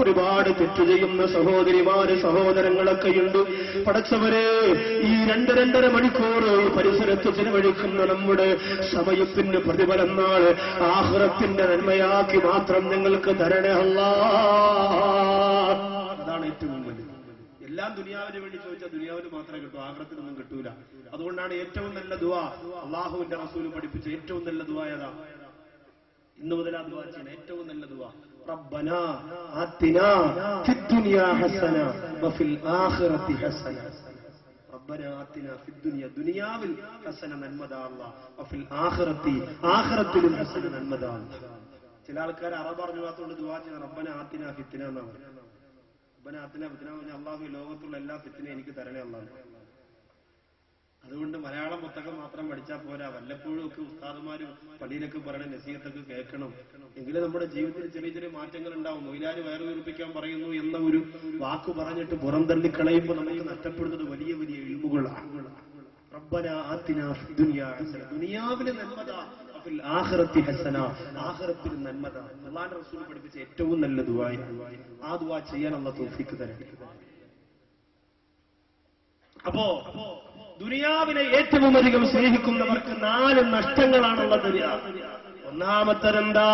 S2: ഒരുപാട് തെറ്റു ചെയ്യുന്ന സഹോദരിമാര് സഹോദരങ്ങളൊക്കെയുണ്ട്. പടച്ചവരെ, ഈ 2.5 മണിക്കൂർ പരിസരത്ത് ചെലവഴിക്കുന്ന നമ്മുടെ സമയത്തിന്റെ പ്രതിഫലം നാളെ ആഖിറത്തിന്റെ നന്മയാക്കി മാത്രം നിങ്ങൾക്ക് തരണേ അല്ലാ. അതാണ് ഏറ്റവും വലുത്. എല്ലാം ദുനിയാവിന് വേണ്ടി ചോദിച്ചാൽ ദുനിയാവിന് മാത്രമേ കിട്ടൂ, ആഖിറത്തിനൊന്നും കിട്ടൂല. അതുകൊണ്ടാണ് ഏറ്റവും നല്ല ദുആ അല്ലാഹുവിന്റെ റസൂൽ പഠിപ്പിച്ച ഏറ്റവും നല്ല ദുആ ഏതാ? ഇന്നു മുതൽ ആ ദുആ ചെയ്യണം. ഏറ്റവും നല്ല ദുആ റബ്ബനാ ആതിനാ ഫിദ്ദുനിയാ ഹസന വഫിൽ ആഖിറതി ഹസന. റബ്ബനാ ആതിനാ ഫിദ്ദുനിയാ, ദുനിയാവിൽ ഹസന നന്മതാ അല്ലാഹ്, വഫിൽ ആഖിറതി ആഖിറത്തിലും ഹസന നന്മതാ അല്ലാഹ്. ചില ആൾക്കാർ അറബ് അറിഞ്ഞാത്തോണ്ട് ദുആ ചെയ്യുന്ന റബ്ബനാ ആതിനാ ഫിത്ന എന്നാണ് പറയുന്നത്. റബ്ബനാ ആതിനാ ഫിത്ന എന്ന് പറഞ്ഞാൽ അല്ലാഹു ലോകത്തുള്ള എല്ലാ ഫിത്നയും എനിക്ക് തരണേ അല്ലാഹ്. അതുകൊണ്ട് മലയാളം പുസ്തകം മാത്രം പഠിച്ചാൽ പോരാ, വല്ലപ്പോഴും ഒക്കെ ഉസ്താദുമാരും പള്ളിയിലൊക്കെ പറയണ നസീഹത്തൊക്കെ കേൾക്കണം. എങ്കിലും നമ്മുടെ ജീവിതത്തിൽ ചെറിയ ചെറിയ മാറ്റങ്ങൾ ഉണ്ടാവും. മൊയിലാര് വയറു വീർപ്പിക്കാൻ പറയുന്നു എന്ന ഒരു വാക്ക് പറഞ്ഞിട്ട് പുറം തള്ളിക്കളയുമ്പോൾ നമുക്ക് നഷ്ടപ്പെടുന്നത് വലിയ വലിയ ഇൽമുകളാണ്. റബ്ബനാ ആതിനാ ഫിദ്ദുനിയാ ഹസന, ദുനിയാവിലെ നന്മതാ, വഫിൽ ആഖിറതി ഹസന, ആഖിറത്തിൽ നന്മതാ. അല്ലാഹുവിന്റെ റസൂൽ പഠിപ്പിച്ച ഏറ്റവും നല്ല ദുആ. ആ ദുആ ചെയ്യാൻ അല്ലാഹു തൗഫീഖ് തരട്ടെ. അപ്പോ ദുനിയാവിനെ ഏറ്റവും അധികം സ്നേഹിക്കുന്നവർക്ക് 4 നഷ്ടങ്ങളാണുള്ളത്. ഒന്നാമത്തരെന്താ?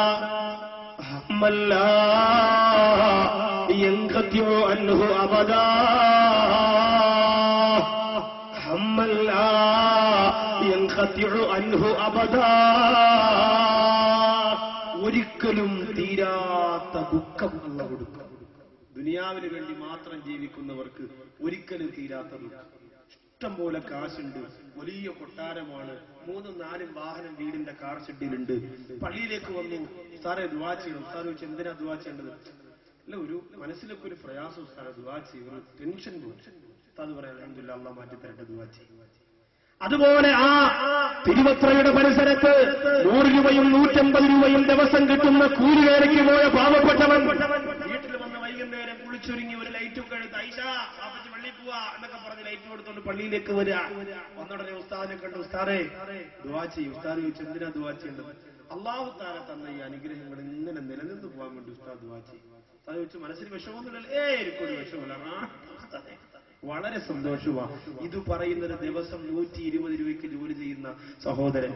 S2: ഒരിക്കലും തീരാത്ത ദുഃഖം അല്ലാഹു കൊടുക്കും.
S1: ദുനിയാവിന് വേണ്ടി മാത്രം ജീവിക്കുന്നവർക്ക് ഒരിക്കലും തീരാത്ത ദുഃഖം. ഇഷ്ടം പോലെ കാശുണ്ട്, വലിയ കൊട്ടാരമാണ്, 3-4 വാഹനം വീടിന്റെ കാർ ഷെഡിലുണ്ട്. പള്ളിയിലേക്ക് വന്നു, സാറേ ദുആ ചെയ്യണം. സാറ് ചോദിച്ചു എന്തിനാ ദുആ ചെയ്യേണ്ടത്? അല്ല, ഒരു മനസ്സിലൊക്കെ ഒരു പ്രയാസം, സാറേ ദുആ ചെയ്യും, ഒരു ടെൻഷൻ പോകും. അത് പറയാം, അൽഹംദുലില്ലാഹ് അല്ലാഹ് മാറ്റി തരട്ടെ, ദുആ ചെയ്യും.
S2: അതുപോലെ ആ തിരുവത്രയുടെ പരിസരത്ത് 100 രൂപയും 150 രൂപയും ദിവസം കിട്ടുന്ന കൂലിവേലയ്ക്ക് പോയ പാവപ്പെട്ടവൻ
S1: വീട്ടിൽ വന്ന് വൈകുന്നേരം കുളിച്ചൊരുങ്ങി ഒരു ലൈറ്റും കഴുത്ത് ഐഷ പാപ്പച്ച് പള്ളി പോവാ എന്നൊക്കെ പറഞ്ഞ് ലൈറ്റ് കൊടുത്തോണ്ട് പള്ളിയിലേക്ക് വരിക. വന്നുടനെ ഉസ്താദിനെ കണ്ടു, ഉസ്താദേ ദുആ ചെയ്യും. ഉസ്താദ് ചോദിച്ചു എന്തിനാ ദുആ ചെയ്യേണ്ടത്? അല്ലാഹു തആല തന്ന ഈ അനുഗ്രഹങ്ങൾ ഇങ്ങനെ നിലനിന്ന് പോകാൻ വേണ്ടി ഉസ്താദ് ദുആ ചെയ്യും. ഉസ്താദ് ചോദിച്ചു മനസ്സിന് വിഷമമൊന്നുമില്ലല്ലോ? എനിക്കൊരു വിഷമമില്ല. വളരെ സന്തോഷമാണ്. ഇത് പറയുന്നത് ദിവസം 120 രൂപയ്ക്ക് ജോലി ചെയ്യുന്ന സഹോദരൻ,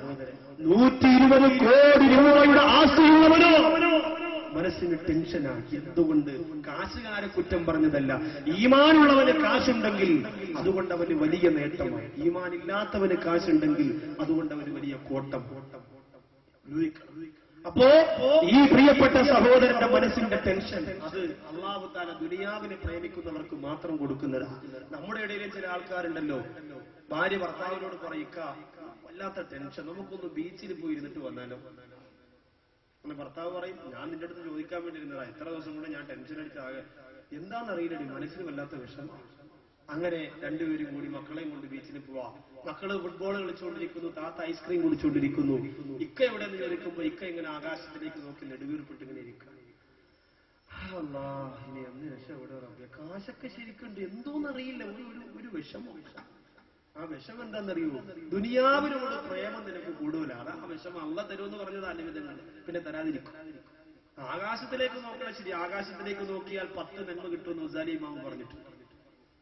S2: 120 കോടി രൂപയുടെ ആസ്തിയുള്ളവനോ
S1: മനസ്സിന് ടെൻഷനാണ്. എന്തുകൊണ്ട്? കാശുകാരെ കുറ്റം പറഞ്ഞതല്ല. ഈമാനുള്ളവന് കാശുണ്ടെങ്കിൽ അതുകൊണ്ട് അവന് വലിയ നേട്ടമാണ്. ഈമാൻ ഇല്ലാത്തവന് കാശുണ്ടെങ്കിൽ അതുകൊണ്ട് അവന് വലിയ കോട്ടം.
S2: അപ്പോ ഈ പ്രിയപ്പെട്ട സഹോദരന്റെ മനസ്സിന്റെ ടെൻഷൻ
S1: അത് അല്ലാഹു തആല ദുനിയാവിനെ പ്രേമിക്കുന്നവർക്ക് മാത്രം കൊടുക്കുന്നതാണ്. നമ്മുടെ ഇടയിലെ ചില ആൾക്കാരുണ്ടല്ലോ, ഭാര്യ ഭർത്താവിനോട് പറയിക്ക വല്ലാത്ത ടെൻഷൻ, നമുക്കൊന്ന് ബീച്ചിൽ പോയി ഇരുന്നിട്ട് വന്നാലോ. അങ്ങനെ ഭർത്താവ് പറയും ഞാൻ നിന്റെ അടുത്ത് ചോദിക്കാൻ വേണ്ടി ഇരുന്നതാ, എത്ര ദിവസം കൊണ്ട് ഞാൻ ടെൻഷൻ അടിച്ചാകെ, എന്താണെന്നറിയില്ലടി മനസ്സിന് വല്ലാത്ത വിഷമം. അങ്ങനെ രണ്ടുപേരും കൂടി മക്കളെയും കൊണ്ട് ബീച്ചിൽ പോവാ. മക്കള് ഫുട്ബോൾ കളിച്ചുകൊണ്ടിരിക്കുന്നു, താത്ത ഐസ്ക്രീം കുടിച്ചുകൊണ്ടിരിക്കുന്നു. ഇക്ക എവിടെ നിന്ന് ചോദിക്കുമ്പോ ഇക്ക ഇങ്ങനെ ആകാശത്തിലേക്ക് നോക്കി നെടുവീർപ്പിട്ട് ഇങ്ങനെ ഇരിക്കുക. ഇനി എന്ന് രക്ഷപ്പെടാ, കാശൊക്കെ ശരിക്കുണ്ട്, എന്തോന്നറിയില്ല, ഒരു വിഷമം. ആ വിഷമം എന്താണെന്നറിയോ? ദുനിയാവിനോട് പ്രേമം നിനക്ക് കൂടുതലാണ്. ആ വിഷമം അള്ള തരുമെന്ന് പറഞ്ഞത് അനിമിതങ്ങൾ, പിന്നെ തരാതിരിക്കും. ആകാശത്തിലേക്ക് നോക്കണം, ശരി, ആകാശത്തിലേക്ക് നോക്കിയാൽ 10 നന്മ കിട്ടുമെന്ന് ഉസാലി ഇമാം പറഞ്ഞിട്ടുണ്ട്.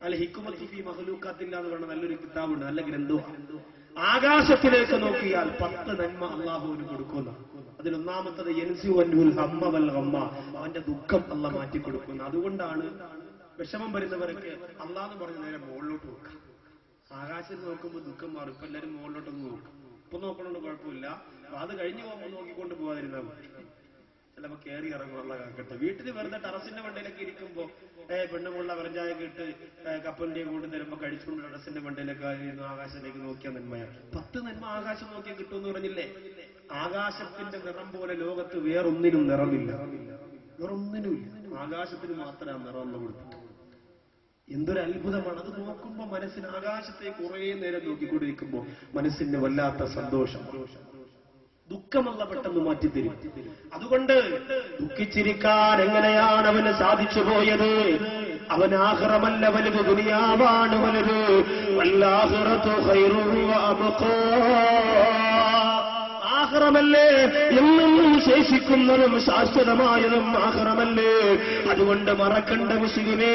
S1: അല്ല ഹിക്മത്തു ഫീ മഖ്ലൂഖാത്തില്ല എന്ന് പറഞ്ഞ നല്ലൊരു കിതാബുണ്ട്, നല്ല ഗ്രന്ഥമാണ്. ആകാശത്തിലേക്ക് നോക്കിയാൽ 10 നന്മ അള്ളാഹുവിന് കൊടുക്കുന്ന. അതിലൊന്നാമത്തത് യൻസിഉൽ ഹമ്മ വൽ ഗമ്മ, അവന്റെ ദുഃഖം അള്ളാഹ് മാറ്റി കൊടുക്കുന്നു. അതുകൊണ്ടാണ് വിഷമം വരുന്നവരൊക്കെ അള്ളാഹ് പറഞ്ഞ നേരെ മുകളിലോട്ട് നോക്കാം. ആകാശത്ത് നോക്കുമ്പോൾ ദുഃഖം മാറും. ഇപ്പൊ എല്ലാവരും മുകളിലോട്ടൊന്ന് നോക്കും. ഇപ്പൊ നോക്കണോണ്ട് കുഴപ്പമില്ല, അത് കഴിഞ്ഞു പോകുമ്പോൾ നോക്കിക്കൊണ്ട് പോകാതിരുന്നാൽ മതി. ചിലപ്പോ കയറി ഇറങ്ങുള്ള കാക്കട്ടെ. വീട്ടിൽ വെറുതെ ടെറസിന്റെ മണ്ടയിലൊക്കെ ഇരിക്കുമ്പോ പെണ്ണുമുള്ള വെറഞ്ചായൊക്കെ ഇട്ട് കപ്പലിന്റെ കൂടെ തരുമ്പോ കഴിച്ചുകൊണ്ട് ടെറസിന്റെ മണ്ടയിലൊക്കെ ഇരുന്ന് ആകാശത്തേക്ക് നോക്കിയാൽ നന്മയാണ്. 10 നന്മ ആകാശം നോക്കിയാൽ കിട്ടുമെന്ന് പറഞ്ഞില്ലേ? ആകാശത്തിന്റെ നിറം പോലെ ലോകത്ത് വേറൊന്നിനും നിറമില്ല, വേറൊന്നിനുമില്ല. ആകാശത്തിന് മാത്രമേ നിറം കൊടുത്തിട്ട്. എന്തൊരു അത്ഭുതമാണ് അത്. നോക്കുമ്പോ മനസ്സിന് ആകാശത്തെ കുറെ നേരം നോക്കിക്കൊണ്ടിരിക്കുമ്പോ മനസ്സിന് വല്ലാത്ത സന്തോഷം. ദുഃഖമല്ല പെട്ടെന്ന് മാറ്റിത്തരും. അതുകൊണ്ട് ദുഃഖിച്ചിരിക്കാൻ എങ്ങനെയാണ് അവന് സാധിച്ചു പോയത്? അവൻ ആഖിറമല്ല വലുത്, ദുനിയാവാണ് വലുത്. വല്ലാഖിറതു ഖൈറുൻ വഅബ്ഖാ, ആഖിറമല്ലേ എന്നും ശേഷിക്കുന്നതും ശാശ്വതമായതും ആഖിറമല്ലേ. അതുകൊണ്ട് മറക്കണ്ട മുസ്ലിമേ,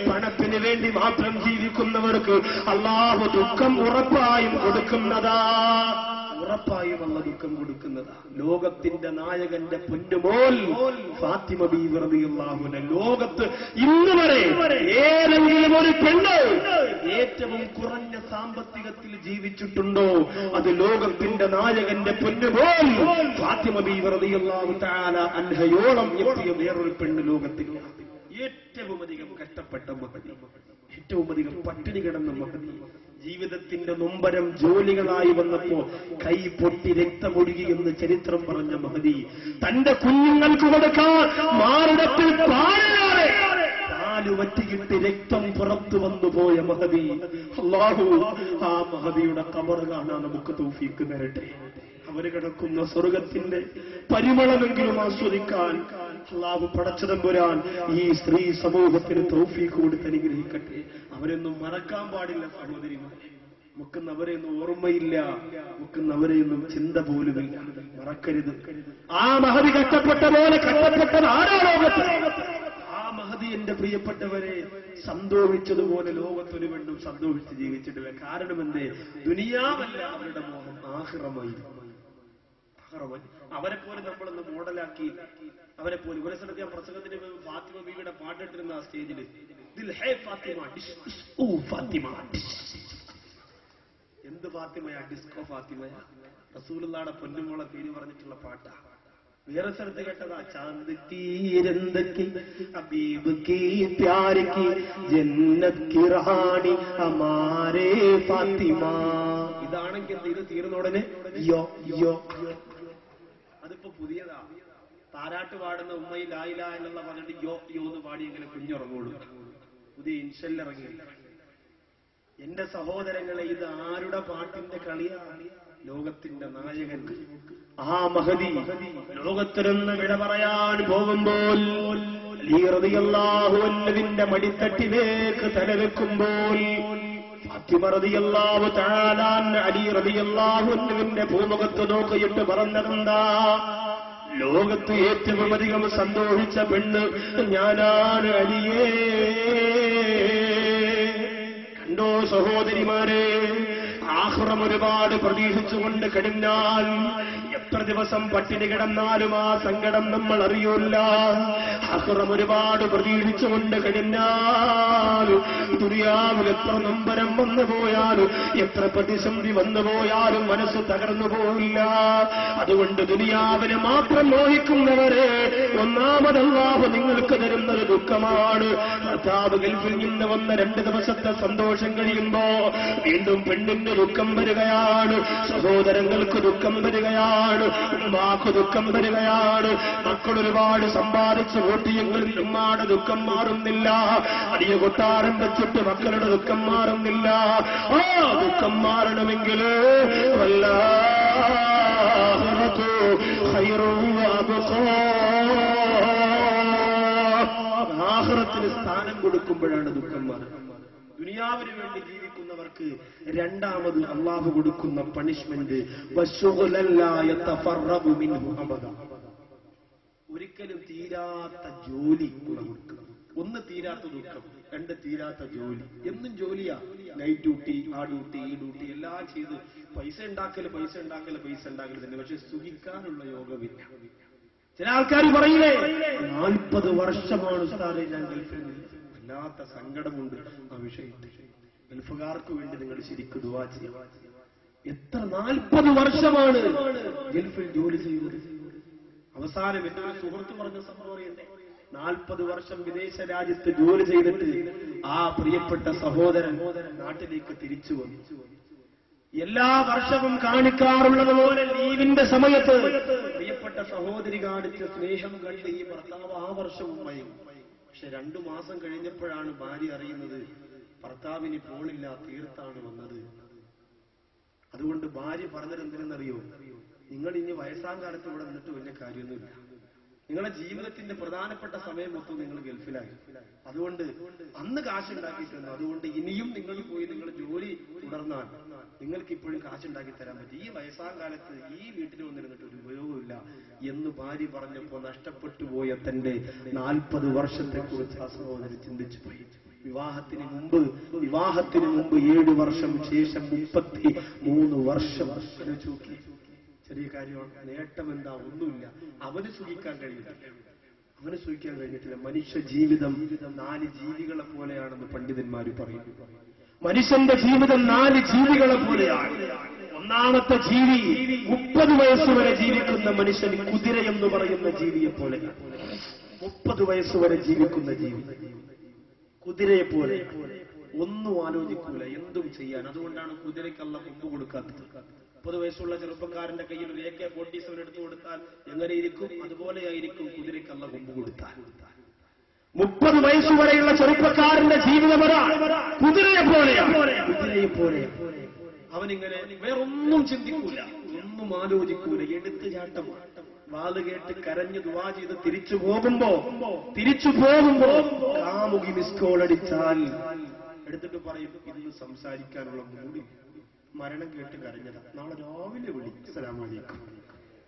S1: പണത്തിന് വേണ്ടി മാത്രം ജീവിക്കുന്നവർക്ക് അല്ലാഹു ദുഃഖം ഉറപ്പായും കൊടുക്കുന്നതാ. ഉറപ്പായും അള്ള ദുഃഖം കൊടുക്കുന്നതാ. ലോകത്തിന്റെ നായകന്റെ പൊന്നുമോൾ ഫാത്തിമ ബീവി റളിയല്ലാഹു അൻഹ, ലോകത്ത് ഇന്ന് വരെ ഏതെങ്കിലും ഒരു പെണ്ണ് ഏറ്റവും കുറഞ്ഞ സാമ്പത്തികത്തിൽ ജീവിച്ചിട്ടുണ്ടോ? അത് ലോകത്തിന്റെ നായകന്റെ പൊന്നുമോൾ ഫാത്തിമ ബീവി റളിയല്ലാഹു തആല അൻഹയോളം എത്തിയ വേറൊരു പെണ്ണ് ലോകത്തില്ല. ഏറ്റവും അധികം കഷ്ടപ്പെട്ട മഹദി, ഏറ്റവും അധികം പട്ടിണി കിടന്ന മഹദി, ജീവിതത്തിന്റെ നൊമ്പരം ജോലികളായി വന്നപ്പോ കൈ പൊട്ടി രക്തമൊഴുകി എന്ന് ചരിത്രം പറഞ്ഞ മഹദി, തന്റെ കുഞ്ഞുങ്ങൾക്ക് കൊടുക്കാൻ മാറിടത്തിൽ പാല് വറ്റിയിട്ട് രക്തം പുറത്തു വന്നുപോയ മഹദി. അല്ലാഹു ആ മഹദിയുടെ ഖബർ കാണാൻ നമുക്ക് തൗഫീഖ് തരട്ടെ. അവര് കിടക്കുന്ന സ്വർഗത്തിന്റെ പരിമളമെങ്കിലും ആസ്വദിക്കാൻ അല്ലാഹു പടച്ചതമ്പുരാൻ ഈ സ്ത്രീ സമൂഹത്തിന് തൗഫീഖ് കൊടുത്ത് അനുഗ്രഹിക്കട്ടെ. അവരൊന്നും മറക്കാൻ പാടില്ല സഹോദരിമാരെ. നമുക്കൊന്നും അവരെയൊന്നും ഓർമ്മയില്ല, നമുക്കൊന്നും അവരെയൊന്നും ചിന്ത പോലുമില്ല. മറക്കരുത്. ആ മഹദി കഷ്ടപ്പെട്ട പോലെ കഷ്ടപ്പെട്ടത് ആരാ ലോകത്ത്? ആ മഹദി എന്റെ പ്രിയപ്പെട്ടവരെ സന്തോഷിച്ചതുപോലെ ലോകത്തൊരു പെണ്ണും സന്തോഷിച്ച് ജീവിച്ചിട്ടില്ല. കാരണം എന്തേ? ദുനിയാവല്ല അവരുടെ മോഹം, ആഖിറമായി. അവരെ പോലെ നമ്മളൊന്ന് മോഡലാക്കി, അവരെ പോലെ ഒരു സ്ഥലത്ത് ഞാൻ പ്രസംഗത്തിന് ഫാത്തിമ ബീവിയുടെ പാട്ടിട്ടിരുന്ന ആ സ്റ്റേജിൽ ദിൽ ഹേ ഫാത്തിമ ഡിസ്കോ ഫാത്തിമ. എന്ത് ഫാത്തിമയാ? ഡിസ്കോ ഫാത്തിമയാ. റസൂലുള്ളാഹിയുടെ പൊന്നുമോളെ പേര് പറഞ്ഞിട്ടുള്ള പാട്ടാ. വേറെ സ്ഥലത്ത് കേട്ടതാ, ചാന്ത് തീരന്തക്ക് ഹബീബ് കി പ്യാർ കി ജന്നത്ത് കി റാണി ഹമാരേ ഫാത്തിമ. ഇതാണെങ്കിൽ ഇത് തീർന്നോടനെ യോ യോ. അതിപ്പോ പുതിയതാ. താരാട്ട് പാടുന്ന ഉമ്മയിൽ ലായില എന്നുള്ള പറഞ്ഞിട്ട് യോ യോ എന്ന് പാടിയെങ്കിലും കുഞ്ഞുറങ്ങോളൂ. പുതിയ ഇൻഷൽ ഇറങ്ങി. എന്റെ സഹോദരങ്ങളെ, ഇത് ആരുടെ പാട്ടിന്റെ കളിയാണ്? ലോകത്തിന്റെ നായകൻ ആ മഹദി ലോകത്തിലൊന്ന് വിട പറയാൻ പോകുമ്പോൾ അലി റളിയല്ലാഹു അൻഹുവിന്റെ മടിത്തട്ടിലേക്ക് തലവെക്കുമ്പോൾ ഫാത്തിമ റളിയല്ലാഹു തആല അലി റളിയല്ലാഹു അൻഹുവിന്റെ ഭൂമുഖത്ത് നോക്കിയിട്ട് പറഞ്ഞതെന്താ? ലോകത്ത് ഏറ്റവും അധികം സന്തോഷിച്ച പെണ്ണ് ഞാനാണ് അലിയേ. കണ്ടോ സഹോദരിമാരെ, ആഖിറം ഒരുപാട് പ്രതീക്ഷിച്ചുകൊണ്ട് കഴിഞ്ഞാൽ എത്ര ദിവസം പട്ടിണി കിടന്നാലും ആ സങ്കടം നമ്മൾ അറിയൂല. ആഖിറം ഒരുപാട് പ്രതീക്ഷിച്ചുകൊണ്ട് കഴിഞ്ഞാൽ ദുനിയാവിൽ എത്ര നൊമ്പരം വന്നു പോയാലും എത്ര പ്രതിസന്ധി വന്നു പോയാലും മനസ്സ് തകർന്നു പോയില്ല. അതുകൊണ്ട് ദുനിയാവിനെ മാത്രം മോഹിക്കുന്നവരെ ഒന്നാമത് അല്ലാഹു നിങ്ങൾക്ക് തരുന്നത് ദുഃഖമാണ്. ഭർത്താവ് ഗൾഫിൽ നിന്ന് വന്ന 2 ദിവസത്തെ സന്തോഷം കഴിയുമ്പോ വീണ്ടും പെണ്ണിന് ദുഃഖം വരികയാണ്, സഹോദരങ്ങൾക്ക് ദുഃഖം വരികയാണ്, ഉമ്മാക്ക് ദുഃഖം വരികയാണ്. മക്കൾ ഒരുപാട് സമ്പാദിച്ച് വോട്ടിയെങ്കിലും ഉമ്മാടെ ദുഃഖം മാറുന്നില്ല. വലിയ കൊട്ടാരം വെച്ചിട്ട് മക്കളുടെ ദുഃഖം മാറുന്നില്ല. ആ ദുഃഖം മാറണമെങ്കിൽ വല്ലാഹിറതു ഖൈറുൻ വഅബ്ഖാ. ആഖിറത്തിന് സ്ഥാനം കൊടുക്കുമ്പോഴാണ് ദുഃഖം മാറുന്നത്. ദുനിയാവിന് വേണ്ടി ജീവിക്കുന്നവർക്ക് രണ്ടാമത് അള്ളാഹു കൊടുക്കുന്ന പണിഷ്മെന്റ് ഒരിക്കലും തീരാത്ത ജോലി കൊടുക്കുക. 1 തീരാത്ത ദുഃഖം, 2 തീരാത്ത ജോലി. എന്നും ജോലിയാ. നൈറ്റ് ഡ്യൂട്ടി, ആ ഡ്യൂട്ടി, ഈ ഡ്യൂട്ടി എല്ലാം ചെയ്ത് പൈസ ഉണ്ടാക്കല് തന്നെ. പക്ഷെ സുഖിക്കാനുള്ള യോഗമില്ല. ചില ആൾക്കാർ പറയില്ലേ, 40 വർഷമാണ് ഉസ്താദേ ഞാൻ ഗൾഫിൽ നിന്ന്. വല്ലാത്ത സങ്കടമുണ്ട് ആ വിഷയത്തിൽ. ഗൾഫുകാർക്ക് വേണ്ടി നിങ്ങൾ ശരിക്കും ദുആ ചെയ്യുക. എത്ര 40 വർഷമാണ് ഗൾഫിൽ ജോലി ചെയ്തത്. അവസാനം എന്റെ ഒരു സുഹൃത്ത് പറഞ്ഞ സംഭവം അറിയണ്ടേ? 40 വർഷം വിദേശ രാജ്യത്ത് ജോലി ചെയ്തിട്ട് ആ പ്രിയപ്പെട്ട സഹോദരൻ നാട്ടിലേക്ക് തിരിച്ചു വന്നു. എല്ലാ വർഷവും കാണിക്കാറുള്ളത് പോലെ ലീവിന്റെ സമയത്ത് പ്രിയപ്പെട്ട സഹോദരി കാണിച്ച സ്നേഹം കണ്ട് ഈ ഭർത്താവ് ആ വർഷവും മയങ്ങി. പക്ഷെ 2 മാസം കഴിഞ്ഞപ്പോഴാണ് ഭാര്യ അറിയുന്നത് ഭർത്താവിന് പോളില്ല, തീർത്താണ് വന്നത്. അതുകൊണ്ട് ഭാര്യ പറഞ്ഞത് എന്തിനെന്നറിയോ? നിങ്ങൾ ഇനി വയസ്സാം കാലത്ത് ഇവിടെ നിന്നിട്ട് വലിയ കാര്യമൊന്നുമില്ല. നിങ്ങളുടെ ജീവിതത്തിന്റെ പ്രധാനപ്പെട്ട സമയം മൊത്തം നിങ്ങൾ ഗൾഫിലായി. അതുകൊണ്ട് അന്ന് കാശുണ്ടാക്കിയിട്ടുണ്ട്. അതുകൊണ്ട് ഇനിയും നിങ്ങൾ പോയി നിങ്ങൾ ജോലി തുടർന്നാൽ നിങ്ങൾക്ക് ഇപ്പോഴും കാശുണ്ടാക്കി തരാൻ പറ്റും. ഈ വയസ്സാം കാലത്ത് ഈ വീട്ടിൽ വന്നിരുന്നിട്ട് ഒരു ഉപയോഗമില്ല എന്ന് ഭാര്യ പറഞ്ഞപ്പോ നഷ്ടപ്പെട്ടു പോയ തന്റെ 40 വർഷത്തെ കുറിച്ച് ആ സഹോദരൻ ചിന്തിച്ചു പോയി. വിവാഹത്തിന് മുമ്പ് 7 വർഷം, ശേഷം 33 വർഷം. ചെറിയ കാര്യമാണ്. നേട്ടം എന്താ? ഒന്നുമില്ല. അവന് സുഖിക്കാൻ കഴിഞ്ഞിട്ടില്ല. മനുഷ്യ ജീവിതം 4 ജീവികളെ പോലെയാണെന്ന് പണ്ഡിതന്മാര് പറയുന്നു. മനുഷ്യന്റെ ജീവിതം 4 ജീവികളെ പോലെയാണ്. ഒന്നാമത്തെ ജീവി 30 വയസ്സുവരെ ജീവിക്കുന്ന മനുഷ്യൻ കുതിര എന്ന് പറയുന്ന ജീവിയെ പോലെയാണ്. 30 വയസ്സുവരെ ജീവിക്കുന്ന ജീവി കുതിരയെ പോലെ ഒന്നും ആലോചിക്കൂല, എന്തും ചെയ്യാൻ. അതുകൊണ്ടാണ് കുതിരയ്ക്കല്ല കൊമ്പ് കൊടുക്കാത്തത്. 30 വയസ്സുള്ള ചെറുപ്പക്കാരന്റെ കയ്യിൽ ഒരു AK-47 എടുത്തു കൊടുത്താൽ എങ്ങനെയിരിക്കും? അതുപോലെയായിരിക്കും കുതിരയ്ക്കല്ല കൊമ്പ് കൊടുത്താൽ. 30 വയസ്സുവരെയുള്ള ചെറുപ്പക്കാരന്റെ ജീവിതം കുതിരയെ പോലെ. അവനിങ്ങനെ വേറൊന്നും ചിന്തിക്കൂല, ഒന്നും ആലോചിക്കൂല. എടുത്ത് ചാട്ടം. വാല് കേട്ട് കരഞ്ഞ് ദുആ ചെയ്ത് തിരിച്ചു പോകുമ്പോ കാമുകി മിസ്കോൾ അടിച്ചാൽ എടുത്തിട്ട് പറയും ഇന്ന് സംസാരിക്കാനുള്ള മൂടി. മരണം കേട്ട് കരഞ്ഞതാ, നാളെ രാവിലെ വിളിക്കും, അസ്സലാമു അലൈക്കും.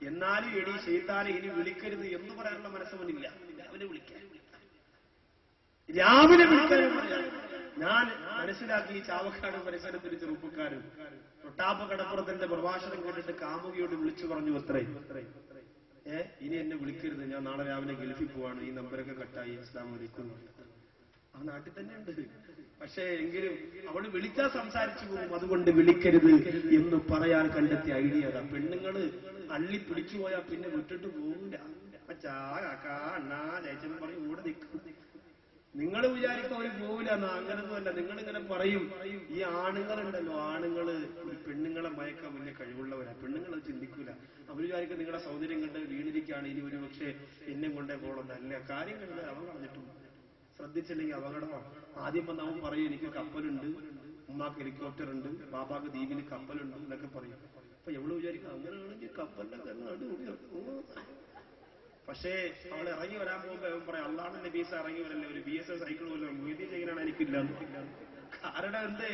S1: എന്നാലും എടി ശൈത്താനെ ഇനി വിളിക്കരുത് എന്ന് പറയാനുള്ള മനസ്സവനില്ല. രാവിലെ വിളിക്കാനും ഞാൻ മനസ്സിലാക്കി. ഈ ചാവക്കാട് പരിസരത്തൊരു ചെറുപ്പക്കാരൻ തൊട്ടാപ്പ കടപ്പുറത്തിന്റെ പ്രഭാഷണം കേട്ടിട്ട് കാമുകിയോട് വിളിച്ചു പറഞ്ഞു അത്രേ, ഇനി എന്നെ വിളിക്കരുത്, ഞാൻ നാളെ രാവിലെ ഗൾഫിൽ പോവാണ്, ഈ നമ്പരൊക്കെ കട്ടായി, അസ്സലാമു അലൈക്കും. ആ നാട്ടിൽ തന്നെ ഉണ്ട്. പക്ഷേ എങ്കിലും അവള് വിളിച്ചാൽ സംസാരിച്ചു പോകും. അതുകൊണ്ട് വിളിക്കരുത് എന്ന് പറയാൻ കണ്ടെത്തിയ ഐഡിയ അതാ. പെണ്ണുങ്ങള് അള്ളി പിടിച്ചു പോയാൽ പിന്നെ വിട്ടിട്ട് പോകില്ല. അച്ഛാ കാക്കാ അണ്ണാ ചേച്ചെന്ന് പറഞ്ഞ് കൂടെ നിൽക്കും. നിങ്ങൾ വിചാരിക്കും അവര് പോകില്ല എന്നാ. അങ്ങനൊന്നുമല്ല. നിങ്ങളിങ്ങനെ പറയും. ഈ ആണുങ്ങളുണ്ടല്ലോ, ആണുങ്ങള് ഒരു പെണ്ണുങ്ങളെ മയക്കാൻ വലിയ കഴിവുള്ളവരാ. പെണ്ണുങ്ങൾ ചിന്തിക്കൂല. അവർ വിചാരിക്കും നിങ്ങളുടെ സൗന്ദര്യം കണ്ട് വീണിരിക്കുകയാണ്, ഇനി ഒരു പക്ഷേ എന്നെ കൊണ്ടേ പോകണമെന്നല്ല. കാര്യം കണ്ട് അവൻ കളഞ്ഞിട്ടുണ്ട്. ശ്രദ്ധിച്ചില്ലെങ്കിൽ അപകടമാണ്. ആദ്യം വന്ന് അവൻ പറയും എനിക്ക് കപ്പലുണ്ട്, ഉമ്മാക്ക് ഹെലികോപ്റ്റർ ഉണ്ട്, ബാബാക്ക് ദ്വീപിൽ കപ്പലുണ്ട് എന്നൊക്കെ പറയും. അപ്പൊ എവിടെ വിചാരിക്കും അങ്ങനെയാണെങ്കിൽ കപ്പലിലൊക്കെ പക്ഷേ അവൾ ഇറങ്ങി വരാൻ പോകുമ്പോ അവൻ പറയാം അള്ളാഹുവിന്റെ നബീസ ഇറങ്ങി വരല്ലേ, ഒരു BSS സൈക്കിൾ പോലും മൊയ്തി ചെയ്യാനാണ് എനിക്കില്ല. കാരണം എന്തേ